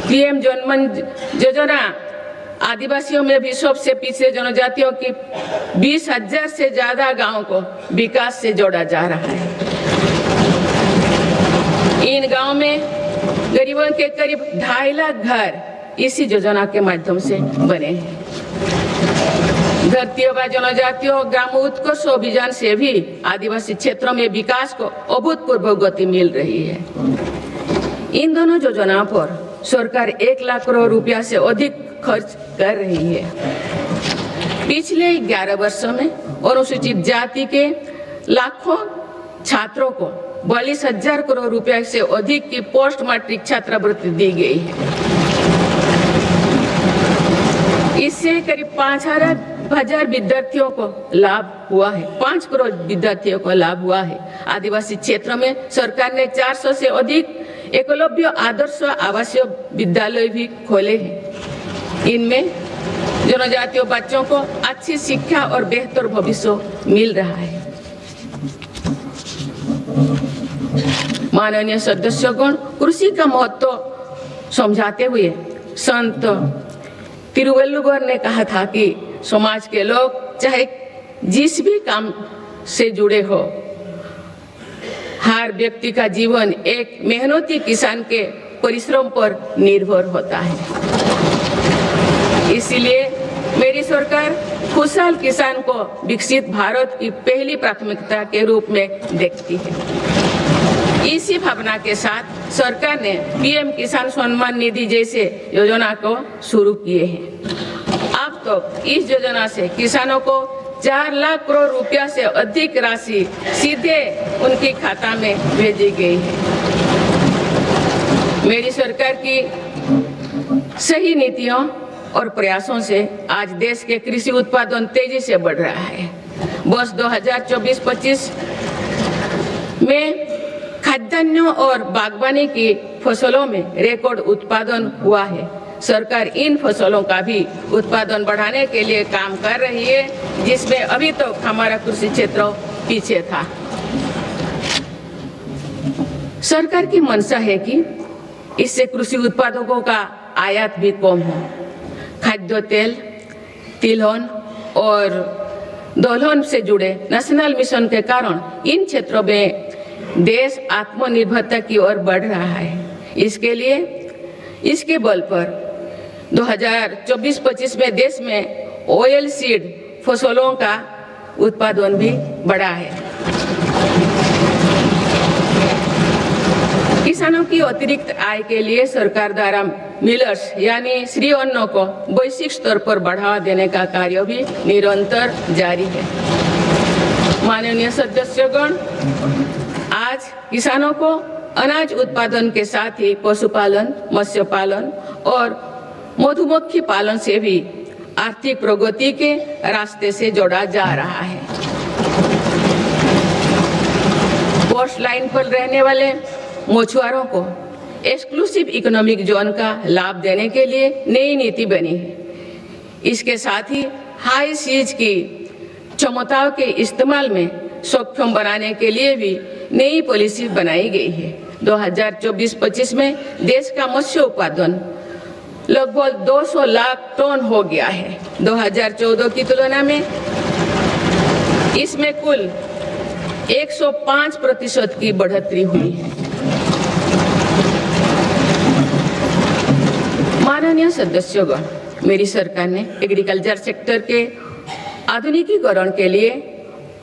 पीएम जनमन योजना आदिवासियों में भी सबसे पिछड़े जनजातियों की 20,000 से ज्यादा गांवों को विकास से जोड़ा जा रहा है। इन गांवों में गरीबों के करीब 2.5 लाख घर इसी योजना के माध्यम से बने हैं। धरती आबा जनजातियों ग्राम उत्कर्ष अभियान से भी आदिवासी क्षेत्रों में विकास को अभूतपूर्व गति मिल रही है। इन दोनों योजनाओं पर सरकार 1 लाख करोड़ रुपया से अधिक खर्च कर रही है। पिछले 11 वर्षों में अनुसूचित जाति के लाखों छात्रों को 42,000 करोड़ रुपया से अधिक की पोस्ट मैट्रिक छात्रवृत्ति दी गई है। इससे करीब 5,000 विद्यार्थियों को लाभ हुआ है। 5 करोड़ विद्यार्थियों को लाभ हुआ है। आदिवासी क्षेत्रों में सरकार ने 400 से अधिक एकलव्य आदर्श आवासीय विद्यालय भी खोले हैं। इनमें जनजातीय बच्चों को अच्छी शिक्षा और बेहतर भविष्य मिल रहा है। माननीय सदस्यगण, कृषि का महत्व समझाते हुए संत तिरुवल्लुवर ने कहा था कि समाज के लोग चाहे जिस भी काम से जुड़े हो, हर व्यक्ति का जीवन एक मेहनती किसान के परिश्रम पर निर्भर होता है। इसलिए मेरी सरकार खुशहाल किसान को विकसित भारत की पहली प्राथमिकता के रूप में देखती है। इसी भावना के साथ सरकार ने पीएम किसान सम्मान निधि जैसे योजना को शुरू किए हैं। अब तो इस योजना से किसानों को 4 लाख करोड़ रुपया से अधिक राशि सीधे उनके खाता में भेजी गई है। मेरी सरकार की सही नीतियों और प्रयासों से आज देश के कृषि उत्पादन तेजी से बढ़ रहा है। वर्ष 2024-25 में खाद्यान्नों और बागवानी की फसलों में रिकॉर्ड उत्पादन हुआ है। सरकार इन फसलों का भी उत्पादन बढ़ाने के लिए काम कर रही है, जिसमें अभी तक हमारा कृषि क्षेत्र पीछे था। सरकार की मंशा है कि इससे कृषि उत्पादकों का आयात भी कम हो। खाद्य तेल, तिलहन और दलहन से जुड़े नेशनल मिशन के कारण इन क्षेत्रों में देश आत्मनिर्भरता की ओर बढ़ रहा है। इसके बल पर 2024-25 में देश में ऑयल सीड फसलों का उत्पादन भी बढ़ा है। किसानों की अतिरिक्त आय के लिए सरकार द्वारा मिलर्स यानी श्री अन्न को वैश्विक स्तर पर बढ़ावा देने का कार्य भी निरंतर जारी है। माननीय सदस्यगण, आज किसानों को अनाज उत्पादन के साथ ही पशुपालन, मत्स्य पालन और मधुमक्खी पालन से भी आर्थिक प्रगति के रास्ते से जोड़ा जा रहा है। कोस्ट लाइन पर रहने वाले मछुआरों को एक्सक्लूसिव इकोनॉमिक जोन का लाभ देने के लिए नई नीति बनी है। इसके साथ ही हाई सीज की क्षमताओं के इस्तेमाल में सक्षम बनाने के लिए भी नई पॉलिसी बनाई गई है। 2024-25 में देश का मत्स्य उत्पादन लगभग 200 लाख टन हो गया है। 2014 की तुलना में इसमें कुल 105% की बढ़ोतरी हुई है। माननीय सदस्यगण, मेरी सरकार ने एग्रीकल्चर सेक्टर के आधुनिकीकरण के लिए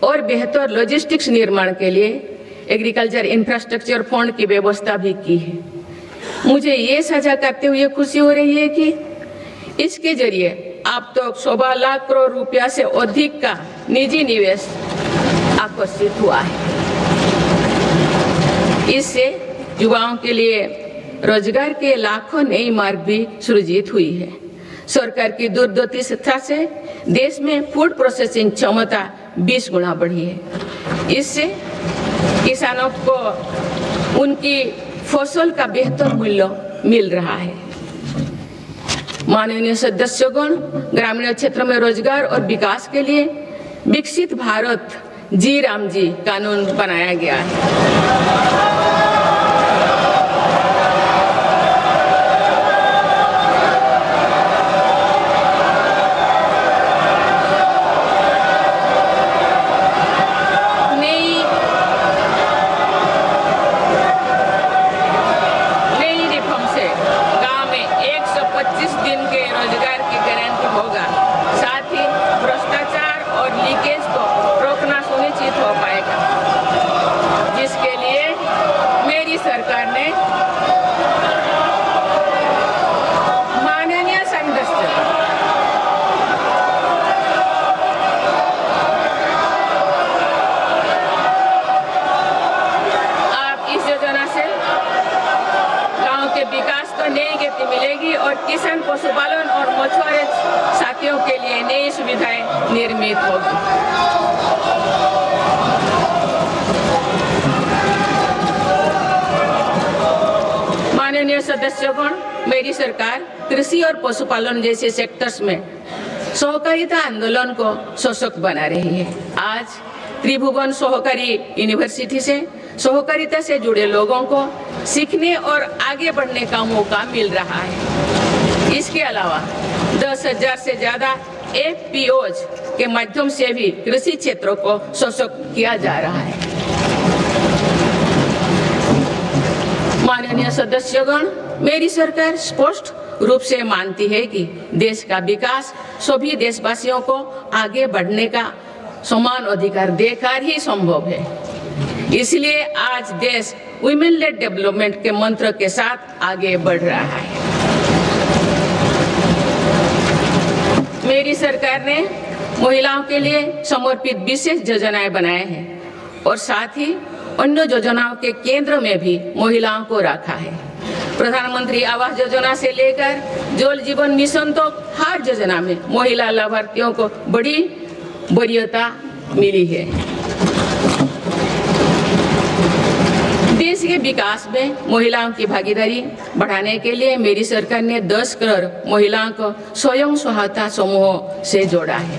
और बेहतर लॉजिस्टिक्स निर्माण के लिए एग्रीकल्चर इंफ्रास्ट्रक्चर फंड की व्यवस्था भी की है। मुझे ये साझा करते हुए खुशी हो रही है कि इसके जरिए अब तो 1.25 लाख करोड़ रुपया से अधिक का निजी निवेश आकर्षित हुआ है। इससे युवाओं के लिए रोजगार के लाखों नए मार्ग भी सृजित हुई है। सरकार की दूरदर्शिता से देश में फूड प्रोसेसिंग क्षमता 20 गुना बढ़ी है। इससे किसानों को उनकी फसल का बेहतर मूल्य मिल रहा है। माननीय सदस्यगण, ग्रामीण क्षेत्र में रोजगार और विकास के लिए विकसित भारत जी राम जी कानून बनाया गया है। किसान, पशुपालन और मछुआरे साथियों के लिए नई सुविधाएं निर्मित होगी। माननीय सदस्यगण, मेरी सरकार कृषि और पशुपालन जैसे सेक्टर्स में सहकारिता आंदोलन को सशक्त बना रही है। आज त्रिभुवन सहकारी यूनिवर्सिटी से सहकारिता से जुड़े लोगों को सीखने और आगे बढ़ने का मौका मिल रहा है। इसके अलावा 10,000 से ज्यादा FPOs के माध्यम से भी कृषि क्षेत्रों को सशक्त किया जा रहा है। माननीय सदस्यगण, मेरी सरकार स्पष्ट रूप से मानती है कि देश का विकास सभी देशवासियों को आगे बढ़ने का समान अधिकार देकर ही संभव है। इसलिए आज देश वुमेन लेड डेवलपमेंट के मंत्र के साथ आगे बढ़ रहा है। मेरी सरकार ने महिलाओं के लिए समर्पित विशेष योजनाएं बनाए हैं और साथ ही अन्य योजनाओं के केंद्र में भी महिलाओं को रखा है। प्रधानमंत्री आवास योजना से लेकर जल जीवन मिशन तक हर योजना में महिला लाभार्थियों को बड़ी वरीयता मिली है। देश के विकास में महिलाओं की भागीदारी बढ़ाने के लिए मेरी सरकार ने 10 करोड़ महिलाओं को स्वयं सहायता समूहों से जोड़ा है।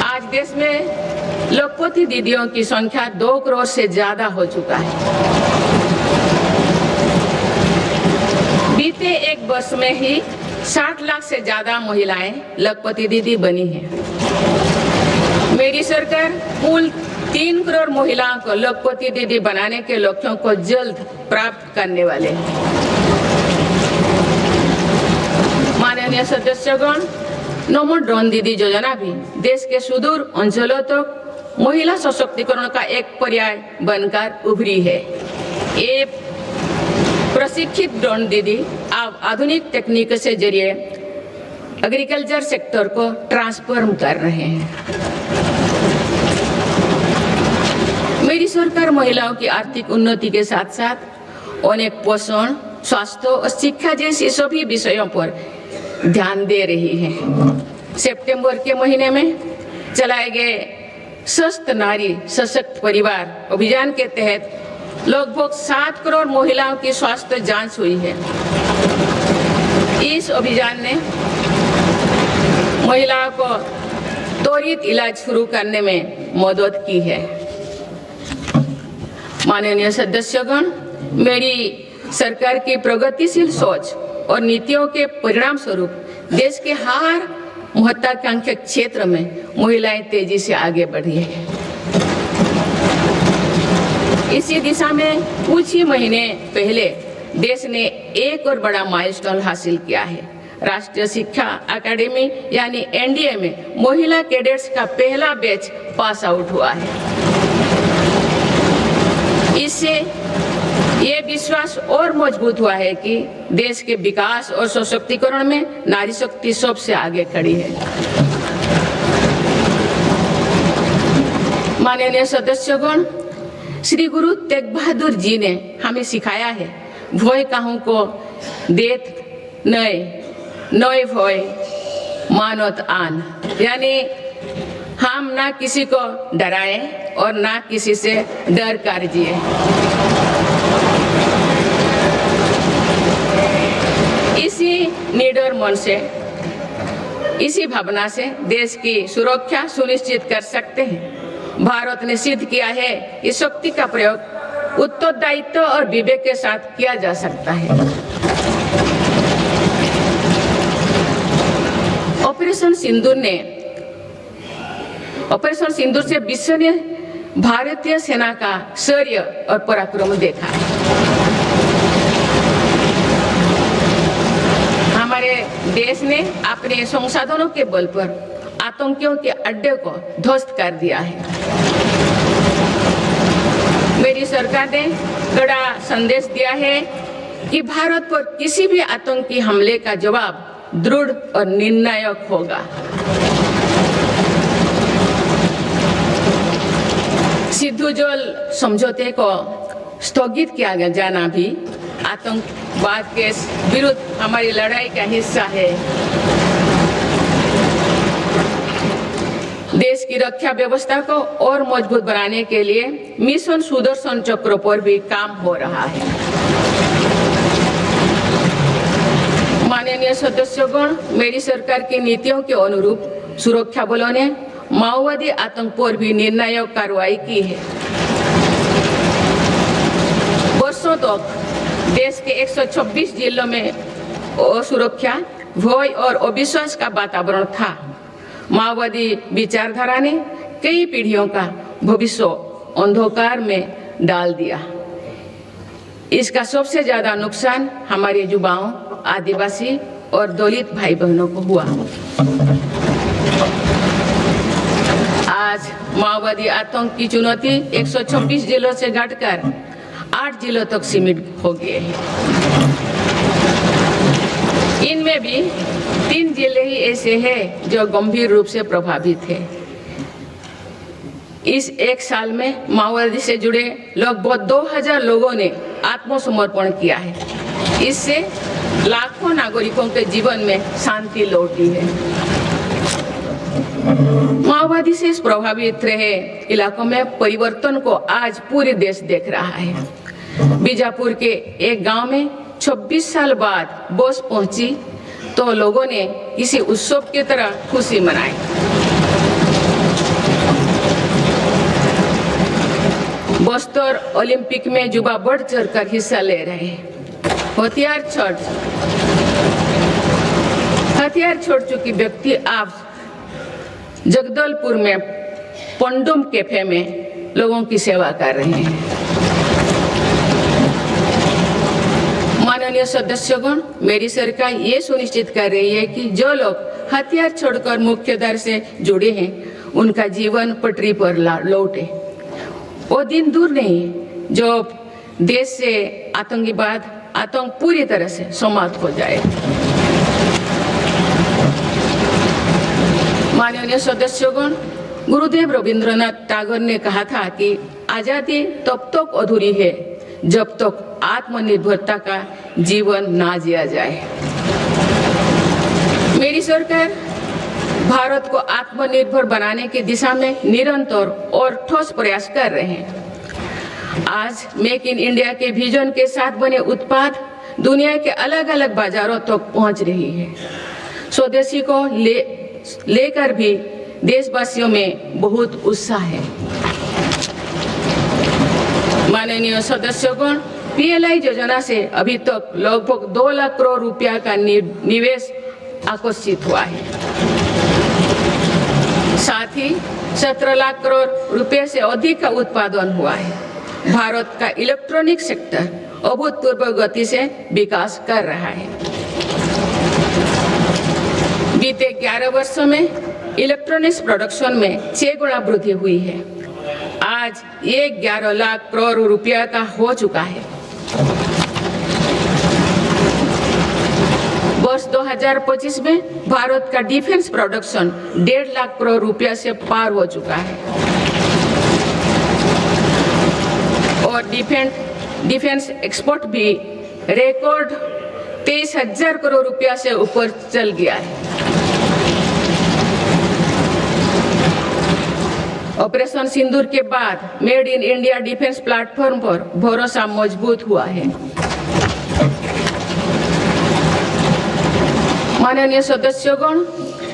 आज देश में लखपति दीदियों की संख्या 2 करोड़ से ज्यादा हो चुका है। बीते एक वर्ष में ही 60 लाख से ज्यादा महिलाएं लखपति दीदी बनी हैं। मेरी सरकार कुल 3 करोड़ महिलाओं को लखपति दीदी बनाने के लक्ष्यों को जल्द प्राप्त करने वाले हैं। माननीय सदस्यगण, नमो ड्रोन दीदी योजना भी देश के सुदूर अंचलों तक महिला सशक्तिकरण का एक पर्याय बनकर उभरी है। ये प्रशिक्षित ड्रोन दीदी अब आधुनिक तकनीक से जरिए एग्रीकल्चर सेक्टर को ट्रांसफॉर्म कर रहे हैं। मेरी सरकार महिलाओं की आर्थिक उन्नति के साथ साथ अनेक पोषण, स्वास्थ्य और शिक्षा जैसी सभी विषयों पर ध्यान दे रही है। सितंबर के महीने में चलाए गए स्वस्थ नारी सशक्त परिवार अभियान के तहत लगभग 7 करोड़ महिलाओं की स्वास्थ्य जांच हुई है। इस अभियान ने महिलाओं को त्वरित इलाज शुरू करने में मदद की है। माननीय सदस्यगण, मेरी सरकार की प्रगतिशील सोच और नीतियों के परिणाम स्वरूप देश के हर महत्वाकांक्षी क्षेत्र में महिलाएं तेजी से आगे बढ़ी है। इसी दिशा में कुछ ही महीने पहले देश ने एक और बड़ा माइलस्टोन हासिल किया है। राष्ट्रीय शिक्षा अकादमी यानी NDA में महिला कैडेट्स का पहला बैच पास आउट हुआ है। इससे ये विश्वास और मजबूत हुआ है कि देश के विकास और सशक्तिकरण में नारी शक्ति सबसे आगे खड़ी है। माननीय सदस्यगण, श्री गुरु तेग बहादुर जी ने हमें सिखाया है, भय काहू को देत नए भय मानत आन, यानी हम ना किसी को डराएं और ना किसी से डर कर जिए। इसी निडर मन से, इसी भावना से देश की सुरक्षा सुनिश्चित कर सकते हैं। भारत ने सिद्ध किया है कि शक्ति का प्रयोग उत्तरदायित्व और विवेक के साथ किया जा सकता है। ऑपरेशन सिंदूर से विश्व ने भारतीय सेना का शौर्य और पराक्रम देखा। हमारे देश ने अपने संसाधनों के बल पर आतंकियों के अड्डे को ध्वस्त कर दिया है। मेरी सरकार ने कड़ा संदेश दिया है कि भारत पर किसी भी आतंकी हमले का जवाब दृढ़ और निर्णायक होगा। सिद्धू जल समझौते को स्थगित किया जाना भी आतंकवाद के विरुद्ध हमारी लड़ाई का हिस्सा है। देश की रक्षा व्यवस्था को और मजबूत बनाने के लिए मिशन सुदर्शन चक्र पर भी काम हो रहा है। माननीय सदस्यगण, मेरी सरकार की नीतियों के अनुरूप सुरक्षा बलों ने माओवादी आतंक पर भी निर्णायक कार्रवाई की है। वर्षों तक देश के 126 जिलों में असुरक्षा, भय और अविश्वास का वातावरण था। माओवादी विचारधारा ने कई पीढ़ियों का भविष्य अंधकार में डाल दिया। इसका सबसे ज्यादा नुकसान हमारे युवाओं, आदिवासी और दलित भाई बहनों को हुआ। आज माओवादी आतंक की चुनौती 126 जिलों से घटकर 8 जिलों तक सीमित हो गए हैं। इनमें भी 3 जिले ही ऐसे हैं जो गंभीर रूप से प्रभावित है। इस एक साल में माओवादी से जुड़े लगभग 2000 लोगों ने आत्मसमर्पण किया है। इससे लाखों नागरिकों के जीवन में शांति लौटी है। माओवादी से प्रभावित रहे इलाकों में परिवर्तन को आज पूरे देश देख रहा है। बीजापुर के एक गांव में 26 साल बाद बस पहुंची तो लोगों ने किसी उत्सव की तरह खुशी मनाई। बस्तर ओलंपिक में युवा बढ़ चढ़कर हिस्सा ले रहे हैं। हथियार छोड़ चुकी व्यक्ति आप जगदलपुर में पंडुम कैफे में लोगों की सेवा कर रहे हैं। माननीय सदस्यगण, मेरी सरकार ये सुनिश्चित कर रही है कि जो लोग हथियार छोड़कर मुख्यधारा से जुड़े हैं उनका जीवन पटरी पर लौटे। वो दिन दूर नहीं जो देश से आतंक पूरी तरह से समाप्त हो जाए। माननीय सदस्यगण, गुरुदेव रविंद्रनाथ टैगोर ने कहा था कि आजादी तब तक अधूरी है जब तक आत्मनिर्भरता का जीवन ना जिया जाए। मेरी सरकार भारत को आत्मनिर्भर बनाने की दिशा में निरंतर और ठोस प्रयास कर रहे हैं। आज मेक इन इंडिया के विजन के साथ बने उत्पाद दुनिया के अलग अलग बाजारों तक पहुंच रही है। स्वदेशी को लेकर भी देशवासियों में बहुत उत्साह है। माननीय सदस्यगण, पीएलआई योजना से अभी तक लगभग 2 लाख करोड़ रुपया का निवेश आकर्षित हुआ है। साथ ही 17 लाख करोड़ रुपए से अधिक का उत्पादन हुआ है। भारत का इलेक्ट्रॉनिक सेक्टर अभूतपूर्व गति से विकास कर रहा है। बीते 11 वर्षों में इलेक्ट्रॉनिक्स प्रोडक्शन में 6 गुना वृद्धि हुई है। आज ये 11 लाख करोड़ रुपया का हो चुका है। 2025 में भारत का डिफेंस प्रोडक्शन 1.5 लाख करोड़ रुपया से पार हो चुका है और डिफेंस एक्सपोर्ट भी रिकॉर्ड 23,000 करोड़ रुपया से ऊपर चल गया है। ऑपरेशन सिंदूर के बाद made in India defence platform पर भरोसा मजबूत हुआ है। माननीय सदस्यगण,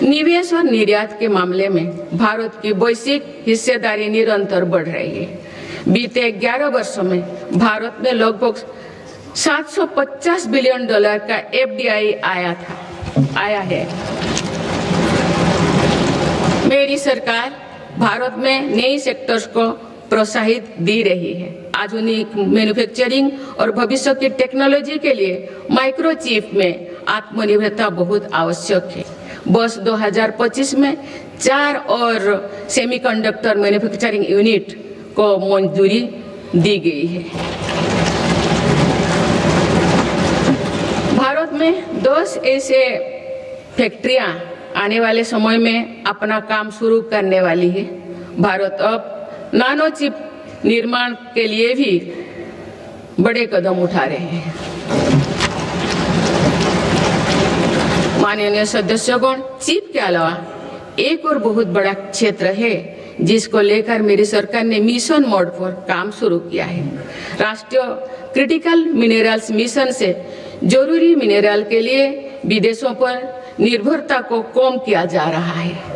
निवेश और निर्यात के मामले में भारत की वैश्विक हिस्सेदारी निरंतर बढ़ रही है। बीते 11 वर्षों में भारत में लगभग $750 बिलियन का FDI आया है। मेरी सरकार भारत में नई सेक्टर्स को प्रोत्साहित दे रही है। आधुनिक मैन्युफैक्चरिंग और भविष्य की टेक्नोलॉजी के लिए माइक्रोचिप में आत्मनिर्भरता बहुत आवश्यक है। वर्ष 2025 में 4 और सेमीकंडक्टर मैन्युफैक्चरिंग यूनिट को मंजूरी दी गई है। भारत में 10 ऐसे फैक्ट्रियां आने वाले समय में अपना काम शुरू करने वाली है। भारत अब नानो चिप निर्माण के लिए भी बड़े कदम उठा रहे हैं। माननीय सदस्यगण, चिप के अलावा एक और बहुत बड़ा क्षेत्र है जिसको लेकर मेरी सरकार ने मिशन मोड पर काम शुरू किया है। राष्ट्रीय क्रिटिकल मिनरल्स मिशन से जरूरी मिनरल के लिए विदेशों पर निर्भरता को कम किया जा रहा है।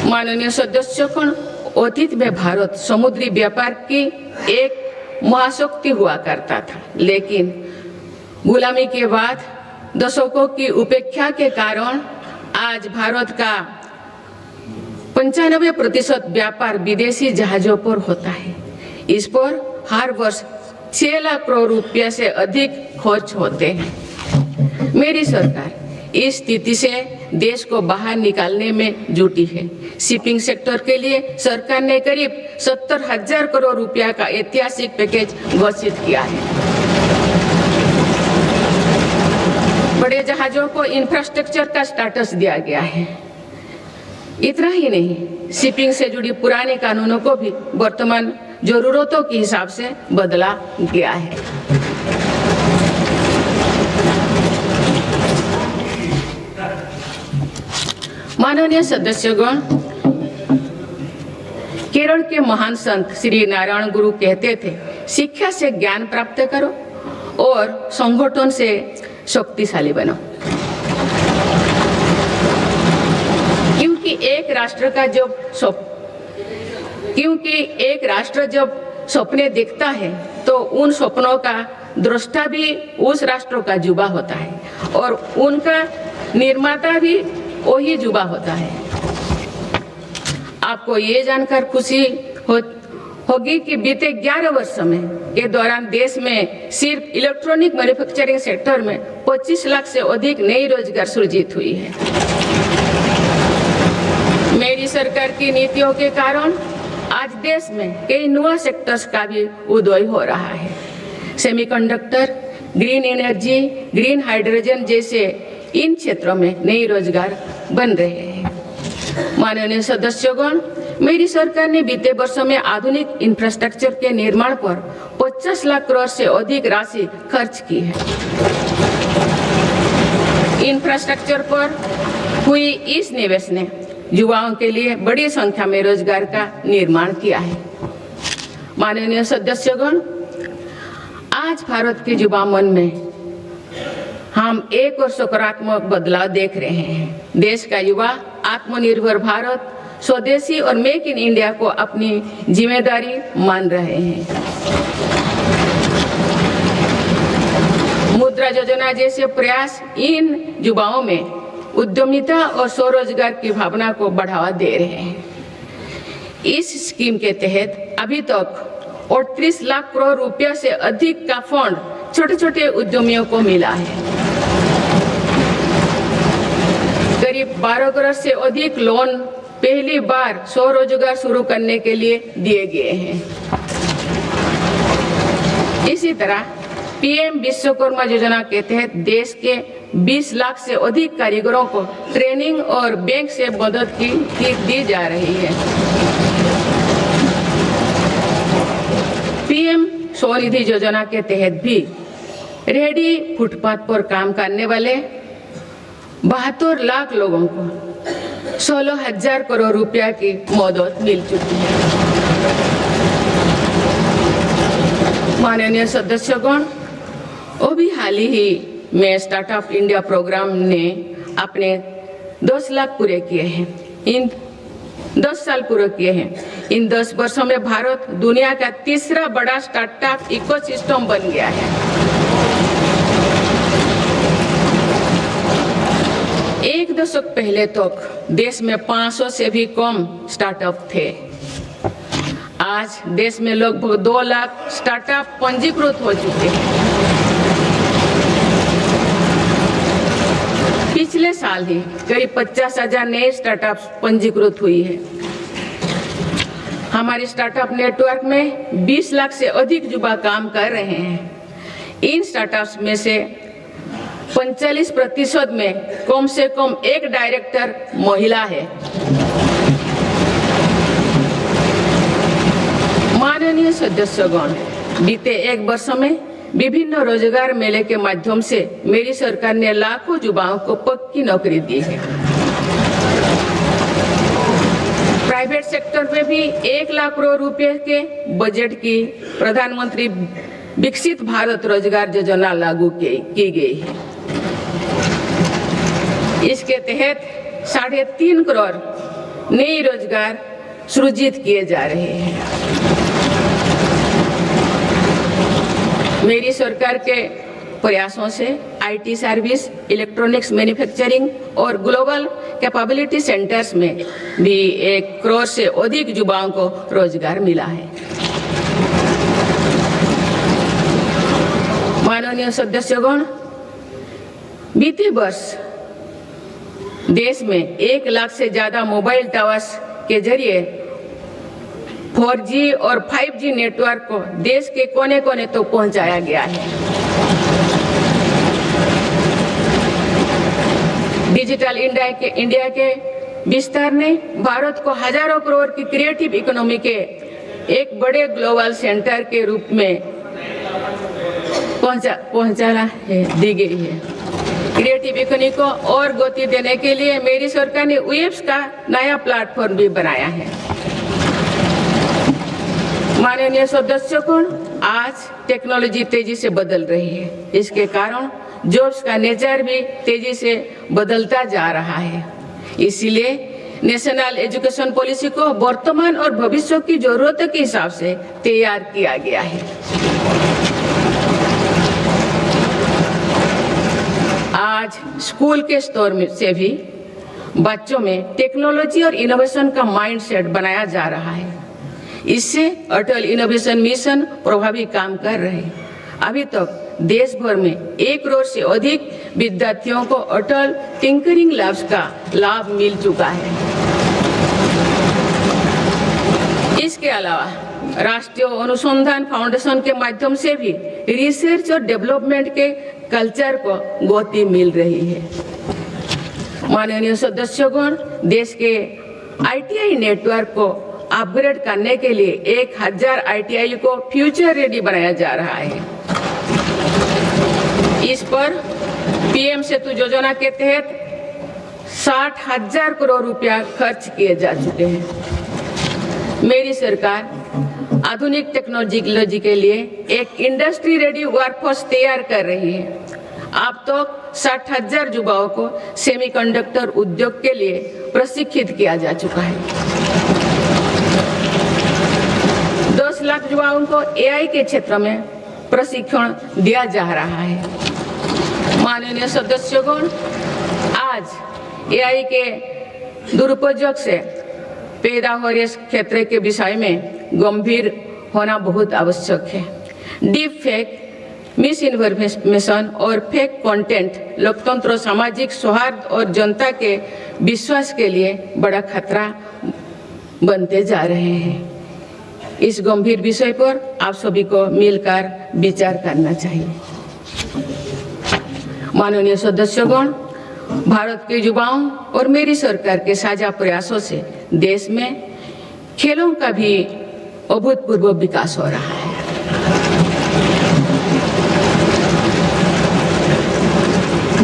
माननीय सदस्यगण, अतीत में भारत समुद्री व्यापार की एक महाशक्ति हुआ करता था, लेकिन गुलामी के बाद दशकों की उपेक्षा के कारण आज भारत का 95% व्यापार विदेशी जहाजों पर होता है। इस पर हर वर्ष 6 लाख करोड़ रुपया से अधिक खर्च होते हैं। मेरी सरकार इस स्थिति से देश को बाहर निकालने में जुटी है। शिपिंग सेक्टर के लिए सरकार ने करीब 70,000 करोड़ रुपया का ऐतिहासिक पैकेज घोषित किया है। बड़े जहाजों को इंफ्रास्ट्रक्चर का स्टेटस दिया गया है। इतना ही नहीं, शिपिंग से जुड़ी पुराने कानूनों को भी वर्तमान जरूरतों के हिसाब से बदला गया है। माननीय सदस्यगण, केरल के महान संत श्री नारायण गुरु कहते थे, शिक्षा से ज्ञान प्राप्त करो और संगठन से शक्तिशाली बनो। क्योंकि एक राष्ट्र जब सपने देखता है तो उन सपनों का दृष्टा भी उस राष्ट्र का युवा होता है और उनका निर्माता भी वही युवा होता है। आपको ये जानकर खुशी होगी कि बीते 11 वर्षों में के दौरान देश में सिर्फ इलेक्ट्रॉनिक मैन्युफैक्चरिंग सेक्टर में 25 लाख से अधिक नई रोजगार सृजित हुई है। मेरी सरकार की नीतियों के कारण आज देश में कई नया सेक्टर्स का भी उदय हो रहा है। Semiconductor, green energy, green hydrogen जैसे इन क्षेत्रों में नए रोजगार बन रहे हैं। माननीय सदस्यगण, मेरी सरकार ने बीते वर्षों में आधुनिक इंफ्रास्ट्रक्चर के निर्माण पर 50 लाख करोड़ से अधिक राशि खर्च की है। इंफ्रास्ट्रक्चर पर हुई इस निवेश ने युवाओं के लिए बड़ी संख्या में रोजगार का निर्माण किया है। माननीय सदस्यगण, आज भारत के युवा मन में हम एक और सकारात्मक बदलाव देख रहे हैं। देश का युवा आत्मनिर्भर भारत, स्वदेशी और मेक इन इंडिया को अपनी जिम्मेदारी मान रहे हैं। मुद्रा योजना जैसे प्रयास इन युवाओं में उद्यमिता और स्वरोजगार की भावना को बढ़ावा दे रहे हैं। इस स्कीम के तहत अभी तक 38 लाख करोड़ रुपया से अधिक का फंड छोटे छोटे उद्यमियों को मिला है। करीब 12 करोड़ से अधिक लोन पहली बार स्वरोजगार शुरू करने के लिए दिए गए हैं। इसी तरह पीएम विश्वकर्मा योजना के तहत देश के 20 लाख से अधिक कारीगरों को ट्रेनिंग और बैंक से मदद दी जा रही है। पीएम स्वनिधि योजना के तहत भी रेहड़ी फुटपाथ पर काम करने वाले 72 लाख लोगों को 16,000 करोड़ रुपया की मदद मिल चुकी है। माननीय सदस्यगण, अभी हाल ही में स्टार्टअप इंडिया प्रोग्राम ने अपने 10 लाख पूरे किए हैं। इन 10 साल पूरे किए हैं। इन 10 वर्षों में भारत दुनिया का तीसरा बड़ा स्टार्टअप इकोसिस्टम बन गया है। एक दशक पहले तक देश में 500 से भी कम स्टार्टअप थे। आज देश में लगभग 2 लाख स्टार्टअप पंजीकृत हो चुके हैं। पिछले साल ही करीब 50,000 नए स्टार्टअप पंजीकृत हुई है। हमारे स्टार्टअप नेटवर्क में 20 लाख से अधिक युवा काम कर रहे हैं। इन स्टार्टअप्स में से 45% में कम से कम एक डायरेक्टर महिला है। माननीय सदस्यगण, बीते 1 वर्ष में विभिन्न रोजगार मेले के माध्यम से मेरी सरकार ने लाखों युवाओं को पक्की नौकरी दी है। प्राइवेट सेक्टर में भी 1 लाख करोड़ रुपए के बजट की प्रधानमंत्री विकसित भारत रोजगार योजना लागू की गई है। इसके तहत 3.5 करोड़ नए रोजगार सृजित किए जा रहे हैं। मेरी सरकार के प्रयासों से आईटी सर्विस, इलेक्ट्रॉनिक्स मैन्युफैक्चरिंग और ग्लोबल कैपेबिलिटी सेंटर्स में भी 1 करोड़ से अधिक युवाओं को रोजगार मिला है। माननीय सदस्यगण, बीते वर्ष देश में 1 लाख से ज्यादा मोबाइल टावर्स के जरिए 4G और 5G नेटवर्क को देश के कोने कोने तक पहुंचाया गया है। डिजिटल इंडिया के विस्तार ने भारत को हजारों करोड़ की क्रिएटिव इकोनॉमी के एक बड़े ग्लोबल सेंटर के रूप में पहुंचाना दी गई है। क्रिएटिव इकोनॉमी को और गति देने के लिए मेरी सरकार ने वेब्स का नया प्लेटफॉर्म भी बनाया है। माननीय सदस्यगण, आज टेक्नोलॉजी तेजी से बदल रही है। इसके कारण जॉब्स का नेचर भी तेजी से बदलता जा रहा है। इसीलिए नेशनल एजुकेशन पॉलिसी को वर्तमान और भविष्य की जरूरतों के हिसाब से तैयार किया गया है। आज स्कूल के स्तर में से भी बच्चों में टेक्नोलॉजी और इनोवेशन का माइंडसेट बनाया जा रहा है। इससे अटल इनोवेशन मिशन प्रभावी काम कर रहे हैं। अभी तक देश भर में 1 करोड़ से अधिक विद्यार्थियों को अटल टिंकरिंग लैब्स का लाभ मिल चुका है। इसके अलावा राष्ट्रीय अनुसंधान फाउंडेशन के माध्यम से भी रिसर्च और डेवलपमेंट के कल्चर को गति मिल रही है। माननीय सदस्यगण, देश के आईटीआई नेटवर्क को अपग्रेड करने के लिए 1000 आईटीआई को फ्यूचर रेडी बनाया जा रहा है। इस पर पीएम सेतु योजना के तहत 60,000 करोड़ रुपया खर्च किए जा चुके हैं। मेरी सरकार आधुनिक टेक्नोलॉजी के लिए एक इंडस्ट्री रेडी वर्कफोर्स तैयार कर रही है। अब तक 60,000 युवाओं को सेमीकंडक्टर उद्योग के लिए प्रशिक्षित किया जा चुका है। 10 लाख युवाओं को एआई के क्षेत्र में प्रशिक्षण दिया जा रहा है। माननीय सदस्यगण, आज एआई के दुरुपयोग से पैदा हो रहे क्षेत्र के विषय में गंभीर होना बहुत आवश्यक है। डीप फेक, मिस इन्फॉर्मेशन और फेक कंटेंट लोकतंत्र, सामाजिक सौहार्द और जनता के विश्वास के लिए बड़ा खतरा बनते जा रहे हैं। इस गंभीर विषय पर आप सभी को मिलकर विचार करना चाहिए। माननीय सदस्यगण, भारत के युवाओं और मेरी सरकार के साझा प्रयासों से देश में खेलों का भी अभूतपूर्व विकास हो रहा है।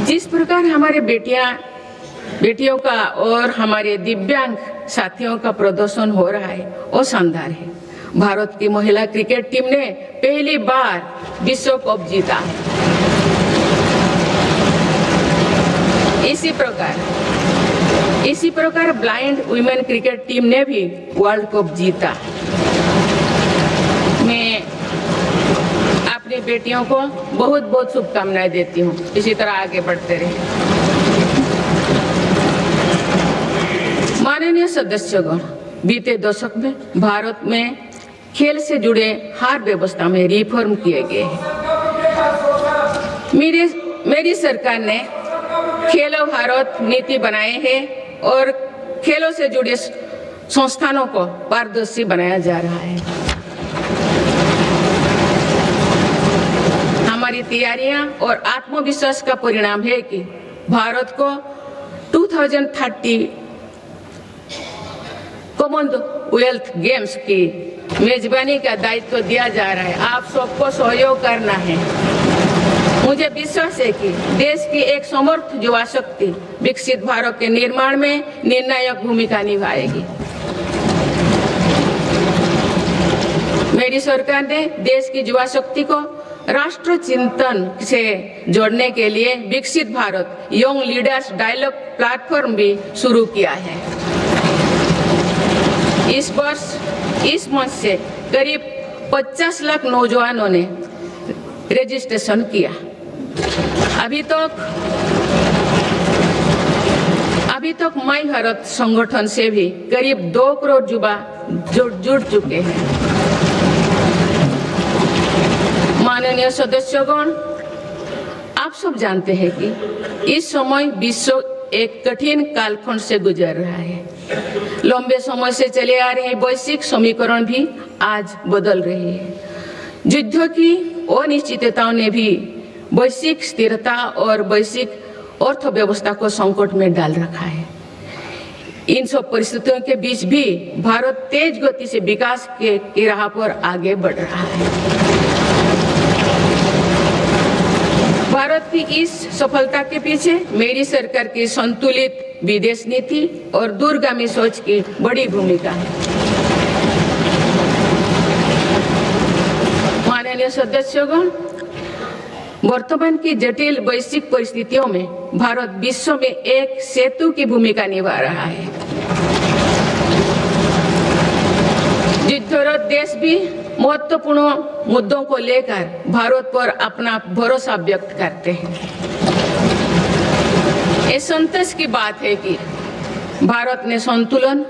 जिस प्रकार हमारे बेटियों का और हमारे दिव्यांग साथियों का प्रदर्शन हो रहा है वो शानदार है। भारत की महिला क्रिकेट टीम ने पहली बार विश्व कप जीता है। इसी प्रकार ब्लाइंड वुमेन क्रिकेट टीम ने भी वर्ल्ड कप जीता। मैं अपनी बेटियों को बहुत बहुत शुभकामनाएं देती हूँ। इसी तरह आगे बढ़ते रहे। माननीय सदस्यगण, बीते दशक में भारत में खेल से जुड़े हर व्यवस्था में रिफॉर्म किए गए हैं। मेरी सरकार ने खेलो भारत नीति बनाए हैं और खेलों से जुड़े संस्थानों को पारदर्शी बनाया जा रहा है। हमारी तैयारियां और आत्मविश्वास का परिणाम है कि भारत को 2030 कॉमनवेल्थ गेम्स की मेजबानी का दायित्व दिया जा रहा है। आप सबको सहयोग करना है। मुझे विश्वास है कि देश की एक समर्थ युवा शक्ति विकसित भारत के निर्माण में निर्णायक भूमिका निभाएगी। मेरी सरकार ने देश की युवा शक्ति को राष्ट्र चिंतन से जोड़ने के लिए Viksit Bharat young leaders dialogue platform भी शुरू किया है। इस वर्ष इस मंच से करीब 50 लाख नौजवानों ने रजिस्ट्रेशन किया। अभी तक माई भारत संगठन से भी करीब 2 करोड़ युवा जुड़ चुके हैं। माननीय सदस्यगण, आप सब जानते हैं कि इस समय विश्व एक कठिन कालखंड से गुजर रहा है। लंबे समय से चले आ रहे वैश्विक समीकरण भी आज बदल रहे हैं। युद्ध की अनिश्चितताओं ने भी वैश्विक स्थिरता और वैश्विक अर्थव्यवस्था को संकट में डाल रखा है। इन सब परिस्थितियों के बीच भी भारत तेज गति से विकास के राह पर आगे बढ़ रहा है। भारत की इस सफलता के पीछे मेरी सरकार की संतुलित विदेश नीति और दूरगामी सोच की बड़ी भूमिका है। माननीय सदस्यगण, वर्तमान की जटिल वैश्विक परिस्थितियों में भारत विश्व में एक सेतु की भूमिका निभा रहा है। युद्धरत देश भी महत्वपूर्ण मुद्दों को लेकर भारत पर अपना भरोसा व्यक्त करते हैं। ये संतोष की बात है कि भारत ने संतुलन,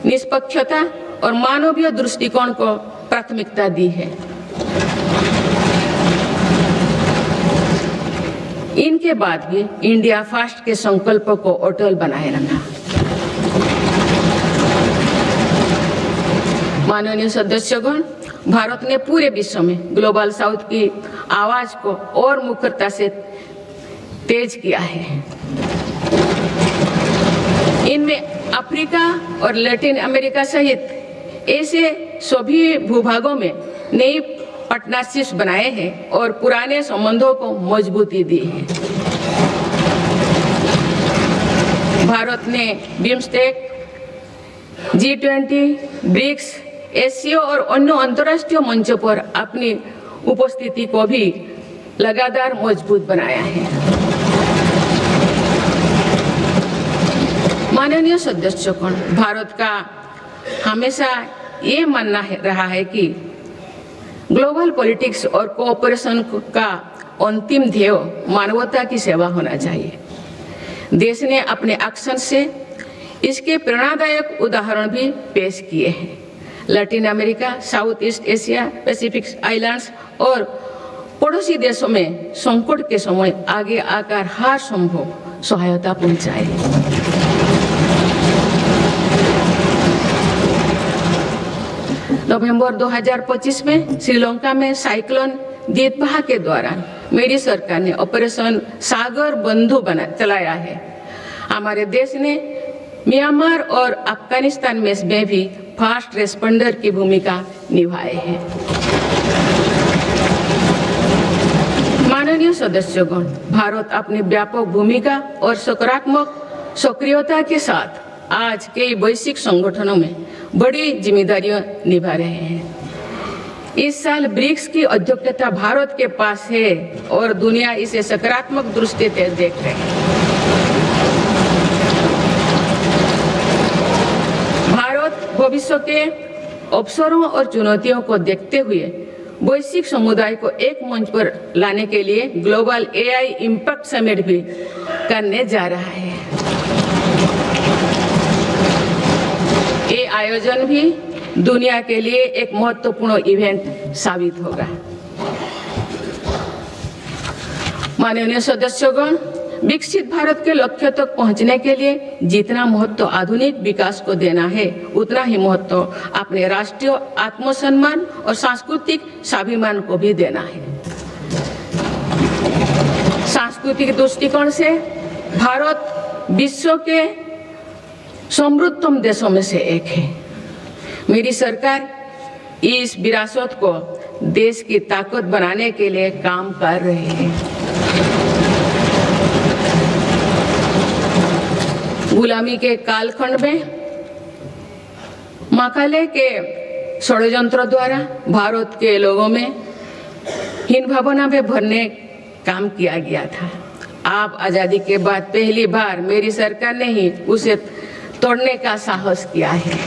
निष्पक्षता और मानवीय दृष्टिकोण को प्राथमिकता दी है। इनके बाद भी इंडिया फर्स्ट के संकल्प को अटल बनाए रखा। माननीय सदस्यगण, भारत ने पूरे विश्व में ग्लोबल साउथ की आवाज को और मुखरता से तेज किया है। इनमें अफ्रीका और लैटिन अमेरिका सहित ऐसे सभी भूभागों में नई पार्टनरशिप्स बनाए हैं और पुराने संबंधों को मजबूती दी है। भारत ने बिम्स्टेक, G20, ब्रिक्स, एससीओ और अन्य अंतर्राष्ट्रीय मंचों पर अपनी उपस्थिति को भी लगातार मजबूत बनाया है। माननीय सदस्यगण, भारत का हमेशा ये मानना रहा है कि ग्लोबल पॉलिटिक्स और कोऑपरेशन का अंतिम ध्येय मानवता की सेवा होना चाहिए। देश ने अपने एक्शन से इसके प्रेरणादायक उदाहरण भी पेश किए हैं। Latin America, south east Asia, Pacific islands और पड़ोसी देशों में संकट के समय आगे आकर हर संभव सहायता पहुंचाए। नवंबर 2025 में श्रीलंका में साइक्लोन दीतवाह के दौरान मेरी सरकार ने ऑपरेशन सागर बंधु चलाया है। हमारे देश ने म्यांमार और अफगानिस्तान में भी फास्ट रेस्पॉन्डर की भूमिका निभाई है। माननीय सदस्यगण, भारत अपनी व्यापक भूमिका और सकारात्मक सक्रियता के साथ आज कई वैश्विक संगठनों में बड़ी जिम्मेदारियां निभा रहे हैं। इस साल ब्रिक्स की अध्यक्षता भारत के पास है और दुनिया इसे सकारात्मक दृष्टि से देख रही है। भारत भविष्य के अवसरों और चुनौतियों को देखते हुए वैश्विक समुदाय को एक मंच पर लाने के लिए ग्लोबल एआई इम्पैक्ट समिट भी करने जा रहा है। ये आयोजन भी दुनिया के लिए एक महत्वपूर्ण इवेंट साबित होगा। माननीय सदस्यगण, विकसित भारत के लक्ष्य तक पहुंचने के लिए जितना महत्व आधुनिक विकास को देना है, उतना ही महत्व अपने राष्ट्रीय आत्मसम्मान और सांस्कृतिक स्वाभिमान को भी देना है। सांस्कृतिक दृष्टिकोण से भारत विश्व के समृद्धतम देशों में से एक है। मेरी सरकार इस विरासत को देश की ताकत बनाने के लिए काम कर रही है। गुलामी के कालखंड में मकाले के षड्यंत्र द्वारा भारत के लोगों में हीन भावना में भरने काम किया गया था। आप आजादी के बाद पहली बार मेरी सरकार ने ही उसे तोड़ने का साहस किया है।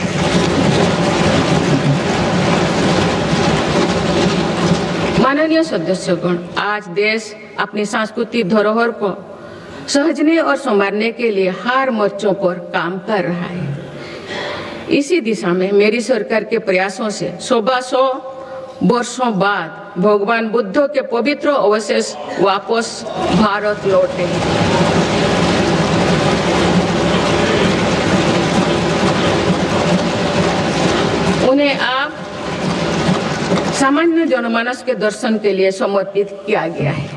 माननीय सदस्यगण, आज देश अपनी सांस्कृतिक धरोहर को सहजने और संवारने के लिए हर मोर्चों पर काम कर रहा है। इसी दिशा में मेरी सरकार के प्रयासों से 100 वर्षों बाद भगवान बुद्ध के पवित्र अवशेष वापस भारत लौटे। उन्हें आप सामान्य जनमानस के दर्शन के लिए समर्पित किया गया है।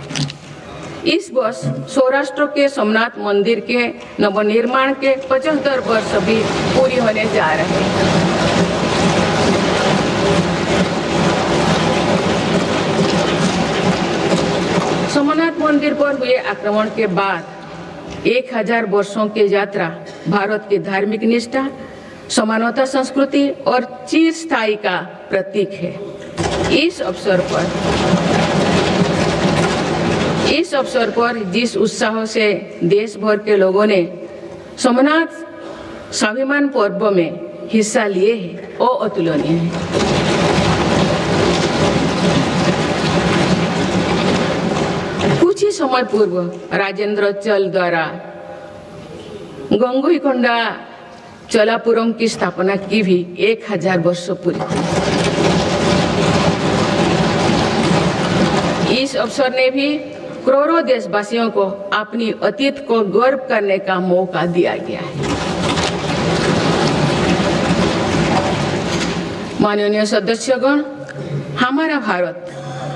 इस वर्ष सौराष्ट्र के सोमनाथ मंदिर के नवनिर्माण के 75 वर्ष भी पूरी होने जा रहे हैं। सोमनाथ मंदिर पर हुए आक्रमण के बाद 1000 वर्षों की यात्रा भारत की धार्मिक निष्ठा, समानता, संस्कृति और चिरस्थायी का प्रतीक है। इस अवसर पर जिस उत्साह से देश भर के लोगों ने सोमनाथ स्वाभिमान पर्व में हिस्सा लिए हैं, वो अतुलनीय है। कुछ ही समय पूर्व राजेंद्र चल द्वारा गंगईकोंडा चोलापुरम की स्थापना की भी 1000 वर्ष पूरी हुई। इस अवसर ने भी करोड़ों देशवासियों को अपनी अतीत को गर्व करने का मौका दिया गया है। माननीय सदस्यगण, हमारा भारत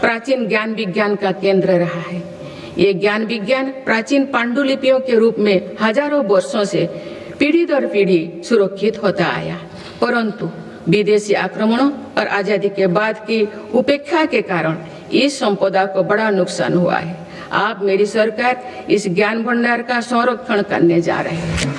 प्राचीन ज्ञान विज्ञान का केंद्र रहा है। ये ज्ञान विज्ञान प्राचीन पांडुलिपियों के रूप में हजारों वर्षों से पीढ़ी दर पीढ़ी सुरक्षित होता आया, परंतु विदेशी आक्रमणों और आजादी के बाद की उपेक्षा के कारण इस संपदा को बड़ा नुकसान हुआ है। आप मेरी सरकार इस ज्ञान भंडार का संरक्षण करने जा रहे हैं।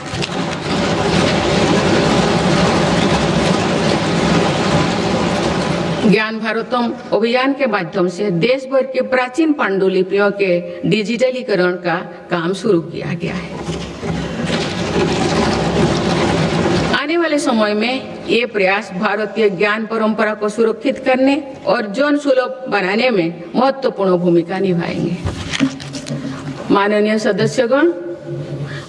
ज्ञान भारतम अभियान के माध्यम से देश भर के प्राचीन पांडुलिपियों के डिजिटलीकरण का काम शुरू किया गया है। आने वाले समय में ये प्रयास भारतीय ज्ञान परंपरा को सुरक्षित करने और जन सुलभ बनाने में महत्वपूर्ण भूमिका निभाएंगे। माननीय सदस्यगण,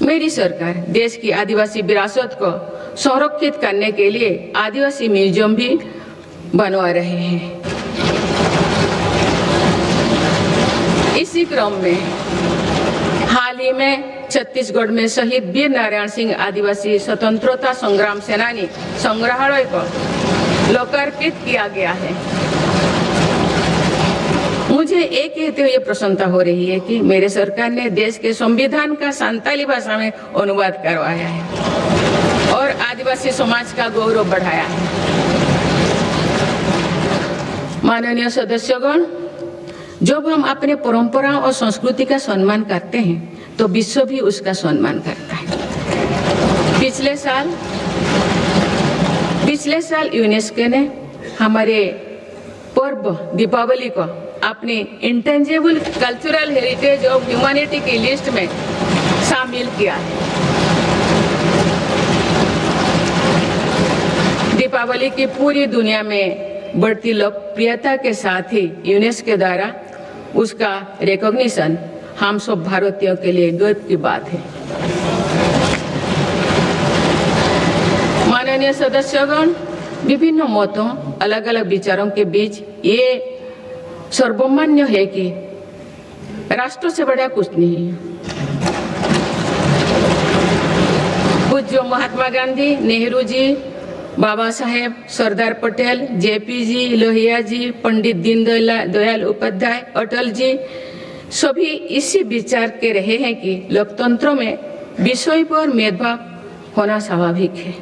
मेरी सरकार देश की आदिवासी विरासत को संरक्षित करने के लिए आदिवासी म्यूजियम भी बनवा रहे हैं। इसी क्रम में हाल ही में छत्तीसगढ़ में शहीद वीर नारायण सिंह आदिवासी स्वतंत्रता संग्राम सेनानी संग्रहालय को लोकार्पित किया गया है। मुझे एक कहते हुए प्रसन्नता हो रही है कि मेरे सरकार ने देश के संविधान का संताली भाषा में अनुवाद करवाया है और आदिवासी समाज का गौरव बढ़ाया है। माननीय सदस्यगण, जब हम अपने परंपराओं और संस्कृति का सम्मान करते हैं तो विश्व भी उसका सम्मान करता है। पिछले साल यूनेस्को ने हमारे पर्व दीपावली को अपनी intangible cultural heritage of humanity की लिस्ट में शामिल किया है। दीपावली की पूरी दुनिया में बढ़ती लोकप्रियता के साथ ही यूनेस्को द्वारा उसका रिकॉग्निशन हम सब भारतीयों के लिए गर्व की बात है। माननीय सदस्यगण, विभिन्न मतों, अलग अलग विचारों के बीच ये सर्वमान्य है कि राष्ट्र से बड़ा कुछ नहीं है। पूज्य महात्मा गांधी, नेहरू जी, बाबा साहेब, सरदार पटेल, जेपी जी, लोहिया जी, पंडित दीनदयाल उपाध्याय, अटल जी सभी इसी विचार के रहे हैं कि लोकतंत्र में विषय पर भेदभाव होना स्वाभाविक है,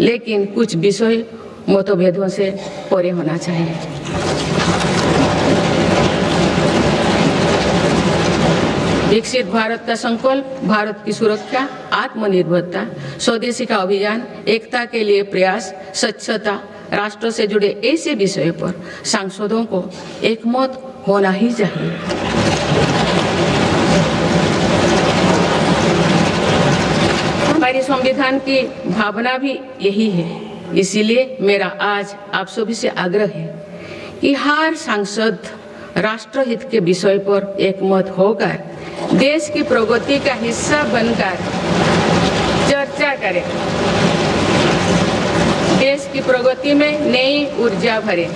लेकिन कुछ विषय मतभेदों से परे होना चाहिए। विकसित भारत का संकल्प, भारत की सुरक्षा, आत्मनिर्भरता, स्वदेशी का अभियान, एकता के लिए प्रयास, स्वच्छता, राष्ट्र से जुड़े ऐसे विषयों पर सांसदों को एकमत होना ही चाहिए। हमारी संविधान की भावना भी यही है। इसीलिए मेरा आज आप सभी से आग्रह है कि हर सांसद राष्ट्रहित के विषय पर एकमत होकर देश की प्रगति का हिस्सा बनकर चर्चा करें, देश की प्रगति में नई ऊर्जा भरे।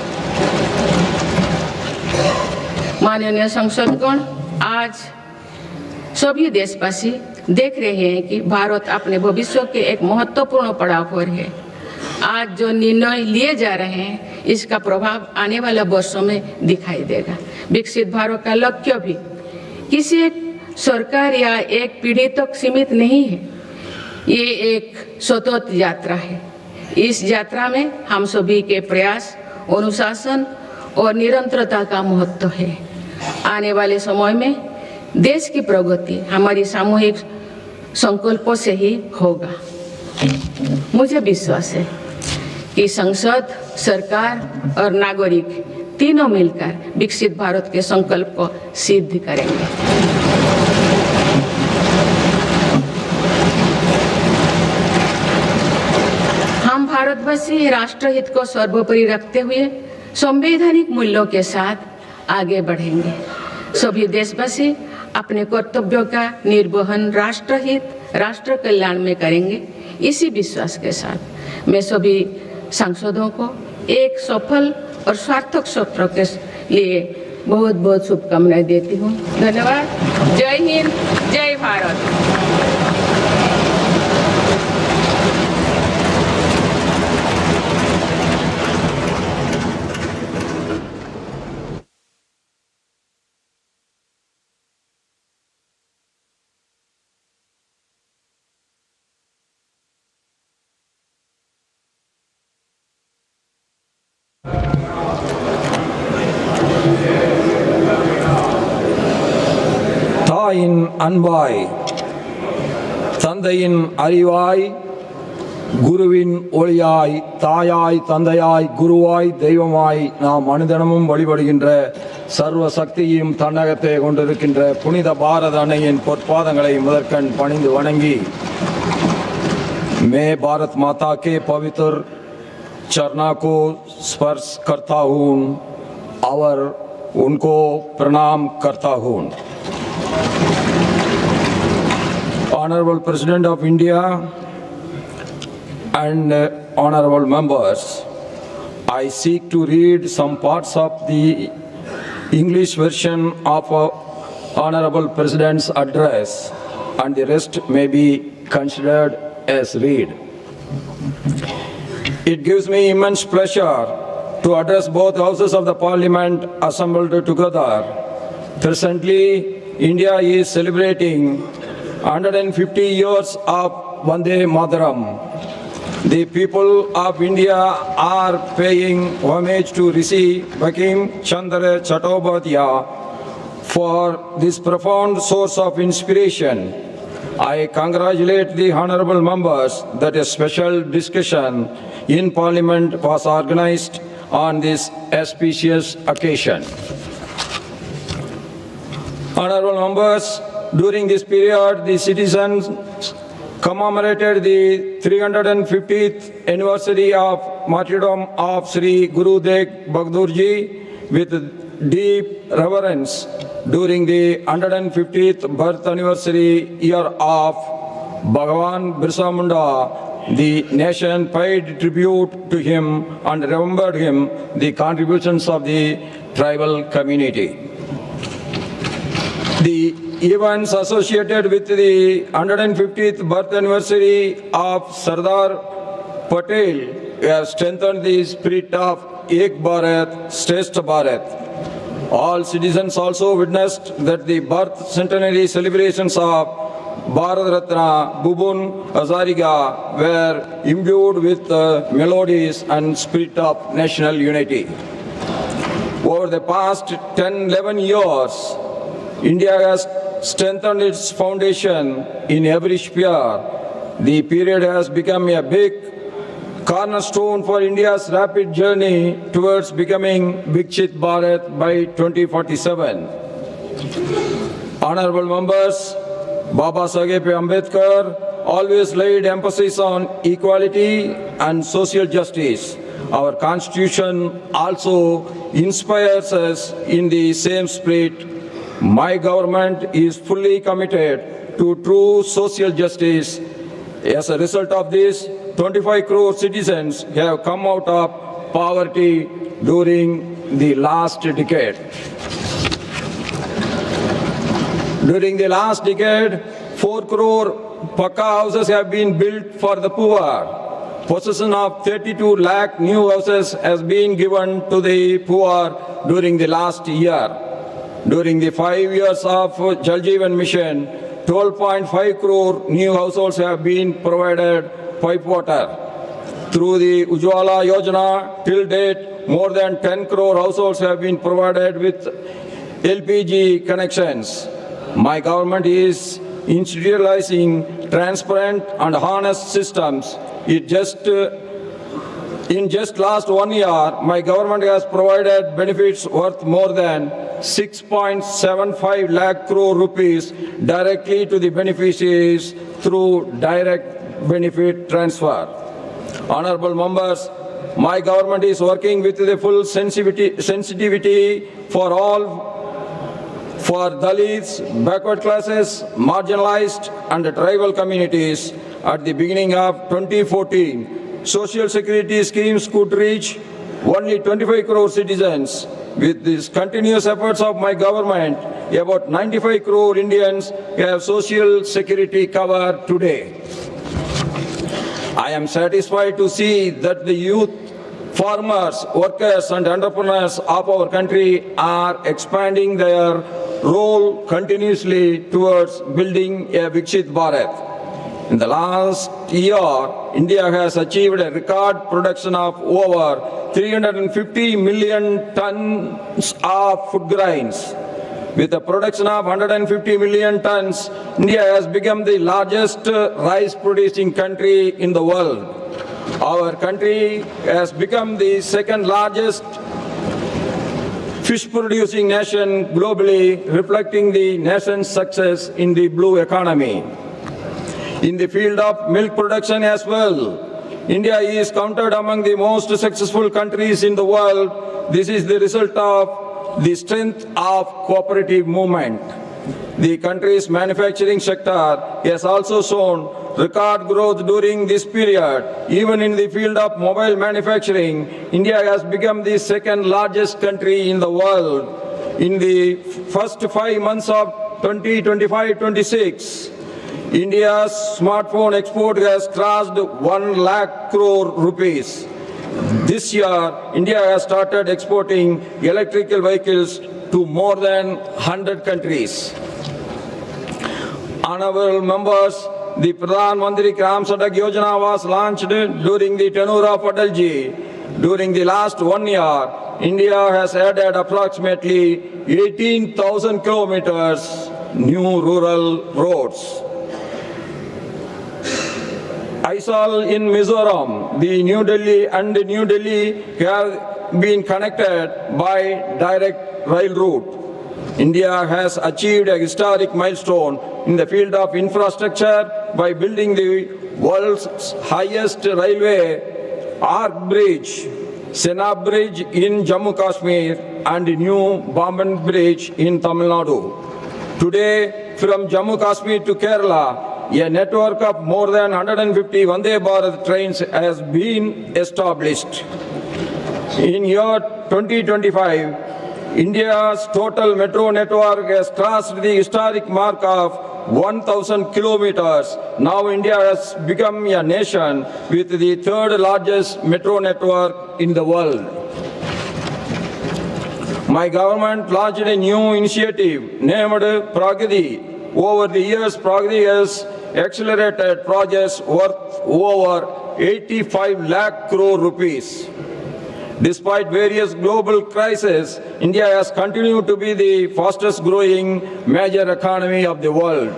माननीय सांसदगण, आज सभी देशवासी देख रहे हैं कि भारत अपने भविष्य के एक महत्वपूर्ण पड़ाव पर है। आज जो निर्णय लिए जा रहे हैं इसका प्रभाव आने वाले वर्षों में दिखाई देगा। विकसित भारत का लक्ष्य भी किसी एक सरकार या एक पीढ़ी तक सीमित नहीं है, ये एक सतत यात्रा है। इस यात्रा में हम सभी के प्रयास, अनुशासन और निरंतरता का महत्व है। आने वाले समय में देश की प्रगति हमारी सामूहिक संकल्पों से ही होगा। मुझे विश्वास है कि संसद, सरकार और नागरिक तीनों मिलकर विकसित भारत के संकल्प को सिद्ध करेंगे। हम भारतवासी राष्ट्रहित को सर्वोपरि रखते हुए संवैधानिक मूल्यों के साथ आगे बढ़ेंगे। सभी देशवासी अपने कर्तव्यों का निर्वहन राष्ट्रहित, राष्ट्र कल्याण में करेंगे। इसी विश्वास के साथ मैं सभी सांसदों को एक सफल और सार्थक सत्र के लिए बहुत बहुत शुभकामनाएं देती हूँ। धन्यवाद। जय हिंद, जय भारत। தாயின் அன்பாய், தந்தையின் அறிவாய், குருவின் ஒளியாய், தாயாய், தந்தையாய், குருவாய், தெய்வமாய் நாம் அனுதினமும் வழிபடுகின்ற சர்வ சக்தியையும் தன்னகத்தை கொண்டிருக்கின்ற புனித பாரத அன்னையின் பொற்பாதங்களை முதற்கண் பணிந்து வணங்கி, मैं भारत माता के पवित्र चरणों को स्पर्श करता हूँ और उनको प्रणाम करता हूँ। Honorable President of India and honorable members, I seek to read some parts of the English version of Honorable President's address, and the rest may be considered as read. It gives me immense pleasure to address both houses of the Parliament assembled together. Presently, India is celebrating 150 years of Vande Mataram. The people of India are paying homage to Rishi Bankim Chandra Chattopadhyay for this profound source of inspiration. I congratulate the honorable members that a special discussion in Parliament was organized on this auspicious occasion. Honorable members, during this period, the citizens commemorated the 350th anniversary of martyrdom of Sri Guru Tegh Bahadur Ji with deep reverence. During the 150th birth anniversary year of Bhagavan Birsa Munda, the nation paid tribute to him and remembered him the contributions of the tribal community. The events associated with the 150th birth anniversary of Sardar Patel have strengthened the spirit of Ek Bharat, Shrestha Bharat. All citizens also witnessed that the birth centenary celebrations of Bharat Ratna Bhubun Hazarika were imbued with melodies and spirit of national unity. Over the past 10-11 years, India has strengthened its foundation in every sphere. The period has become a big cornerstone for India's rapid journey towards becoming Viksit Bharat by 2047. Honorable members, Baba Saheb Ambedkar always laid emphasis on equality and social justice. Our Constitution also inspires us in the same spirit. My government is fully committed to true social justice. As a result of this, 25 crore citizens have come out of poverty during the last decade. During the last decade, 4 crore Pakka houses have been built for the poor. Possession of 32 lakh new houses has been given to the poor during the last year. During the 5 years of Jal Jeevan Mission, 12.5 crore new households have been provided pipe water. Through the Ujjwala Yojana, till date, more than 10 crore households have been provided with LPG connections. My government is institutionalizing transparent and honest systems. In just last 1 year, my government has provided benefits worth more than 6.75 lakh crore rupees directly to the beneficiaries through direct benefit transfer. Honorable members, my government is working with the full sensitivity for Dalits, backward classes, marginalized and tribal communities. At the beginning of 2014, social security schemes could reach only 25 crore citizens. With these continuous efforts of my government, about 95 crore Indians have social security cover today. I am satisfied to see that the youth, farmers, workers and entrepreneurs of our country are expanding their role continuously towards building a Viksit Bharat. In the last year, India has achieved a record production of over 350 million tons of food grains. With a production of 150 million tons, India has become the largest rice-producing country in the world. Our country has become the second largest fish-producing nation globally, reflecting the nation's success in the blue economy. In the field of milk production as well, India is counted among the most successful countries in the world. This is the result of the strength of cooperative movement. The country's manufacturing sector has also shown record growth during this period. Even in the field of mobile manufacturing, India has become the second largest country in the world. In the first 5 months of 2025-26, India's smartphone export has crossed 1 lakh crore rupees. This year, India has started exporting electrical vehicles to more than 100 countries. Honorable members, the Pradhan Mantri Gram Sadak Yojana was launched during the tenure of Atalji. During the last 1 year, India has added approximately 18,000 kilometers new rural roads. Aisal in Mizoram, the New Delhi have been connected by direct rail route. India has achieved a historic milestone in the field of infrastructure by building the world's highest railway arc bridge, Senab Bridge in Jammu Kashmir and new Bamban Bridge in Tamil Nadu. Today, from Jammu Kashmir to Kerala, a network of more than 150 Vande Bharat trains has been established. In year 2025, India's total metro network has crossed the historic mark of 1,000 kilometers. Now India has become a nation with the third largest metro network in the world. My government launched a new initiative named Pragati. Over the years, Pragati has accelerated projects worth over 85 lakh crore rupees. Despite various global crises, India has continued to be the fastest growing major economy of the world.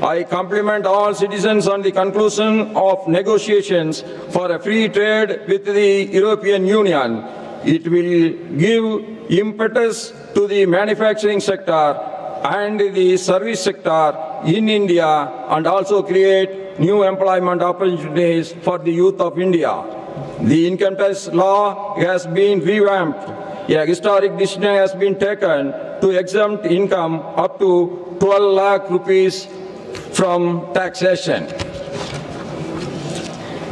I compliment all citizens on the conclusion of negotiations for a free trade with the European Union. It will give impetus to the manufacturing sector and the service sector in India and also create new employment opportunities for the youth of India. The income tax law has been revamped. A historic decision has been taken to exempt income up to 12 lakh rupees from taxation.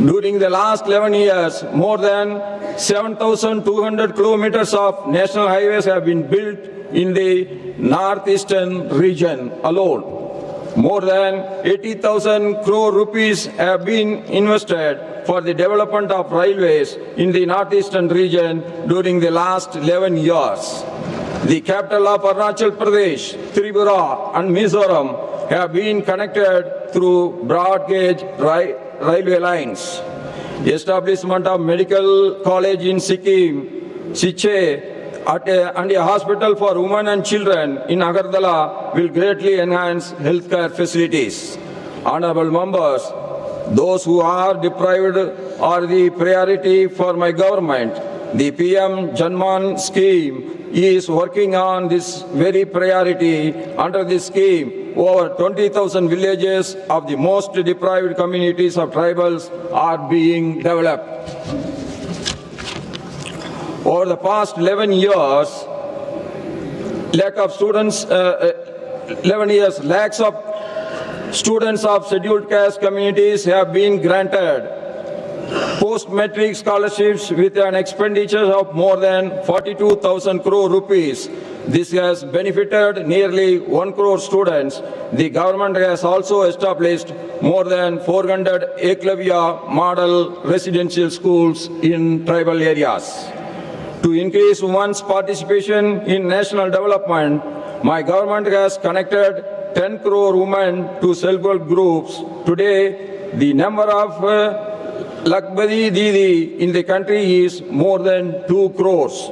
During the last 11 years, more than 7,200 kilometers of national highways have been built in the northeastern region alone. More than 80,000 crore rupees have been invested for the development of railways in the northeastern region during the last 11 years. The capital of Arunachal Pradesh, Tripura and Mizoram have been connected through broad gauge railway lines. The establishment of medical college in Sikkim, Siche, and a hospital for women and children in Agartala will greatly enhance healthcare facilities. Honorable members, those who are deprived are the priority for my government. The PM Janman scheme is working on this very priority. Under this scheme, over 20,000 villages of the most deprived communities of tribals are being developed. Over the past 11 years, lakhs of students of scheduled caste communities have been granted post-matric scholarships with an expenditure of more than 42,000 crore rupees. This has benefited nearly 1 crore students. The government has also established more than 400 Eklavya model residential schools in tribal areas. To increase women's participation in national development, my government has connected 10 crore women to self-help groups. Today, the number of Lakbadi Didi in the country is more than 2 crores.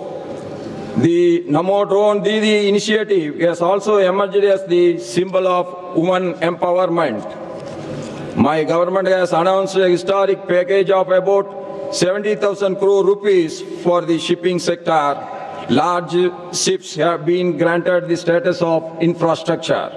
The Namo Drone Didi initiative has also emerged as the symbol of women empowerment. My government has announced a historic package of about 70,000 crore rupees for the shipping sector. Large ships have been granted the status of infrastructure.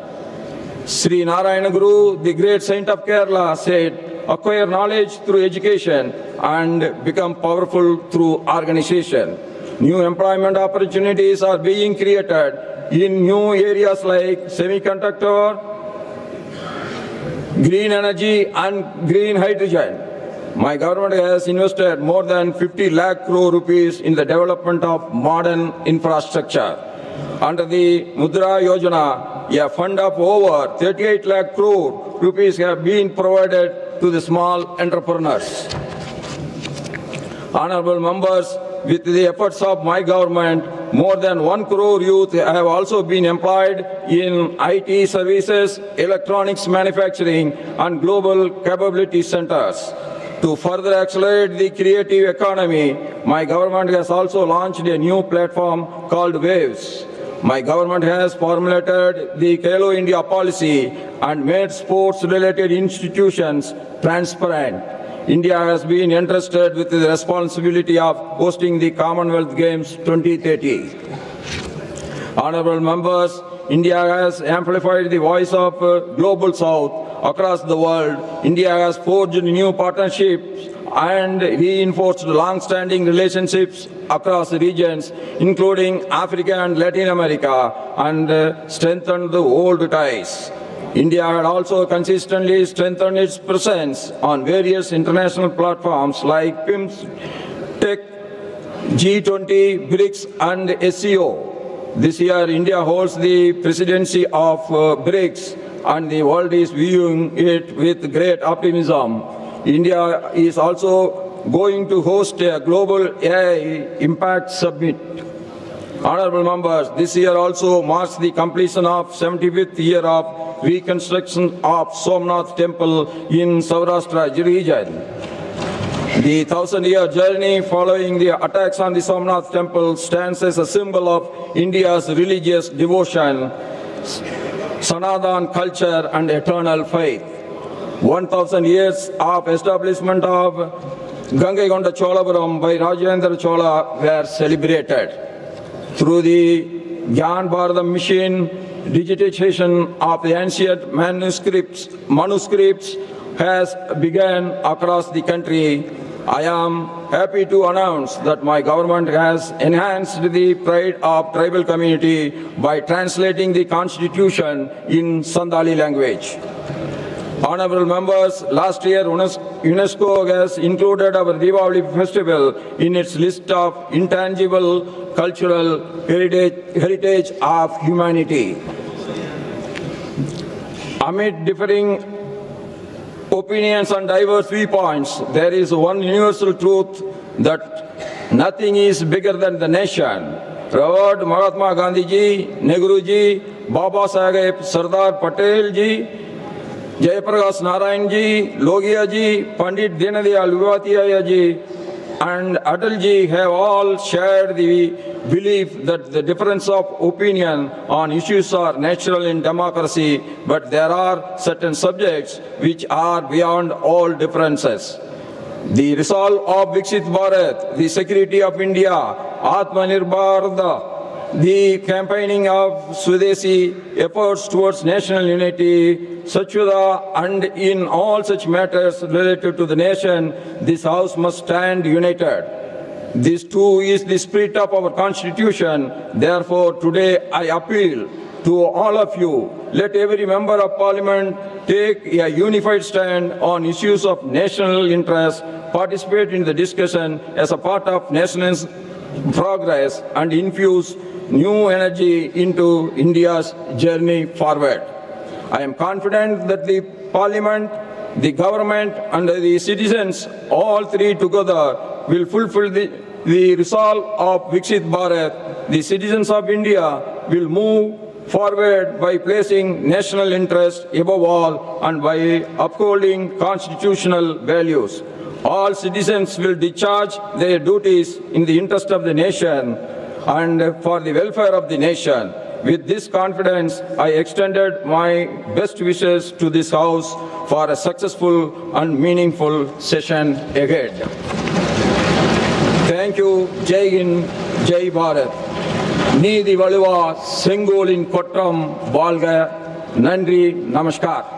Sri Narayana Guru, the great saint of Kerala, said, acquire knowledge through education and become powerful through organization. New employment opportunities are being created in new areas like semiconductor, green energy and green hydrogen. My government has invested more than 50 lakh crore rupees in the development of modern infrastructure. Under the Mudra Yojana, a fund of over 38 lakh crore rupees have been provided to the small entrepreneurs. Honorable members, with the efforts of my government, more than 1 crore youth have also been employed in IT services, electronics manufacturing, and global capability centers. To further accelerate the creative economy, my government has also launched a new platform called Waves. My government has formulated the Khelo India policy and made sports-related institutions transparent. India has been entrusted with the responsibility of hosting the Commonwealth Games 2030. Honorable members, India has amplified the voice of Global South across the world. India has forged new partnerships and reinforced long-standing relationships across regions, including Africa and Latin America, and strengthened the old ties. India had also consistently strengthened its presence on various international platforms like PIMS, Tech, G20, BRICS, and SCO. This year, India holds the presidency of BRICS, and the world is viewing it with great optimism. India is also going to host a global AI Impact Summit. Honorable members, this year also marks the completion of 75th year of reconstruction of Somnath Temple in Saurashtra region. The 1,000-year journey following the attacks on the Somnath Temple stands as a symbol of India's religious devotion, Sanatan culture, and eternal faith. 1,000 years of establishment of Gangaikonda Cholapuram by Rajendra Chola were celebrated. Through the Gyan Bharat mission, digitization of the ancient manuscripts has begun across the country. I am happy to announce that my government has enhanced the pride of tribal community by translating the constitution in Sandali language. Honorable members, last year UNESCO has included our Diwali festival in its list of intangible cultural heritage of humanity. Amid differing opinions and diverse viewpoints, there is one universal truth that nothing is bigger than the nation. Revered Mahatma Gandhi ji, Nehru ji, Baba Saheb Sardar Patel ji, Jayaprakash Narayan ji, Logia ji, Pandit Dinadayal Upadhyaya ji, and Atal ji have all shared the belief that the difference of opinion on issues are natural in democracy, but there are certain subjects which are beyond all differences. The resolve of Viksit Bharat, the security of India, Atmanirbhar Bharat, the campaigning of Swadeshi, efforts towards national unity, Swachhata, and in all such matters related to the nation, this House must stand united. This too is the spirit of our Constitution. Therefore, today I appeal to all of you, let every member of Parliament take a unified stand on issues of national interest, participate in the discussion as a part of national progress, and infuse new energy into India's journey forward. I am confident that the Parliament, the government, and the citizens, all three together, will fulfill the resolve of Viksit Bharat. The citizens of India will move forward by placing national interest above all and by upholding constitutional values. All citizens will discharge their duties in the interest of the nation and for the welfare of the nation. With this confidence, I extended my best wishes to this House for a successful and meaningful session ahead. Thank you. Jai Hind, Jai Bharat. Needhi Valuva, Sengolin Kotram, Valga, Nandri, Namaskar.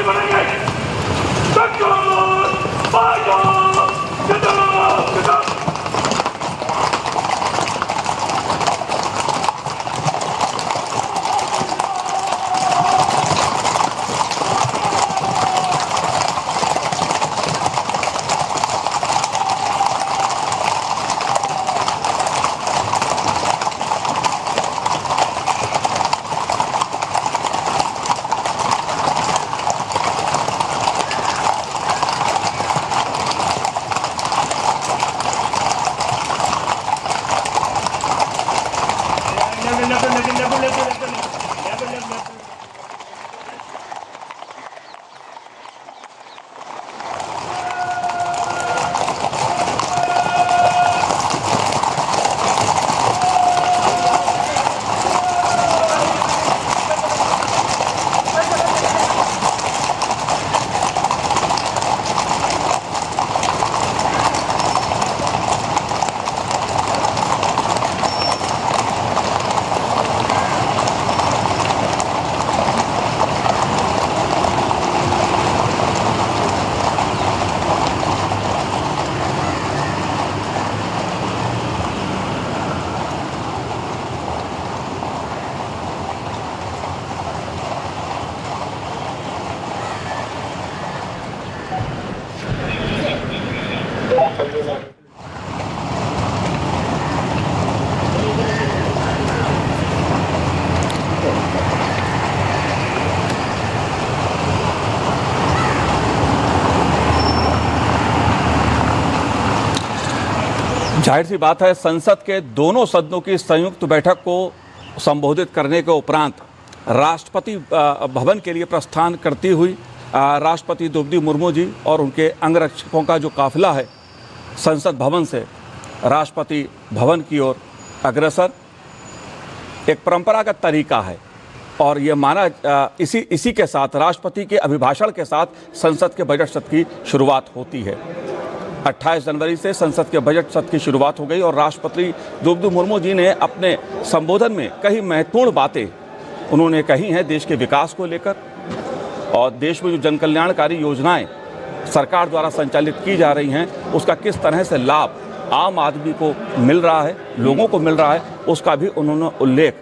बनेंगे। जाहिर सी बात है, संसद के दोनों सदनों की संयुक्त बैठक को संबोधित करने के उपरांत राष्ट्रपति भवन के लिए प्रस्थान करती हुई राष्ट्रपति द्रौपदी मुर्मू जी और उनके अंगरक्षकों का जो काफिला है संसद भवन से राष्ट्रपति भवन की ओर अग्रसर एक परंपरागत तरीका है और ये माना इसी के साथ राष्ट्रपति के अभिभाषण के साथ संसद के बजट सत्र की शुरुआत होती है। 28 जनवरी से संसद के बजट सत्र की शुरुआत हो गई और राष्ट्रपति द्रौपदी मुर्मू जी ने अपने संबोधन में कई महत्वपूर्ण बातें उन्होंने कही हैं देश के विकास को लेकर और देश में जो जन कल्याणकारी योजनाएं सरकार द्वारा संचालित की जा रही हैं उसका किस तरह से लाभ आम आदमी को मिल रहा है, लोगों को मिल रहा है, उसका भी उन्होंने उल्लेख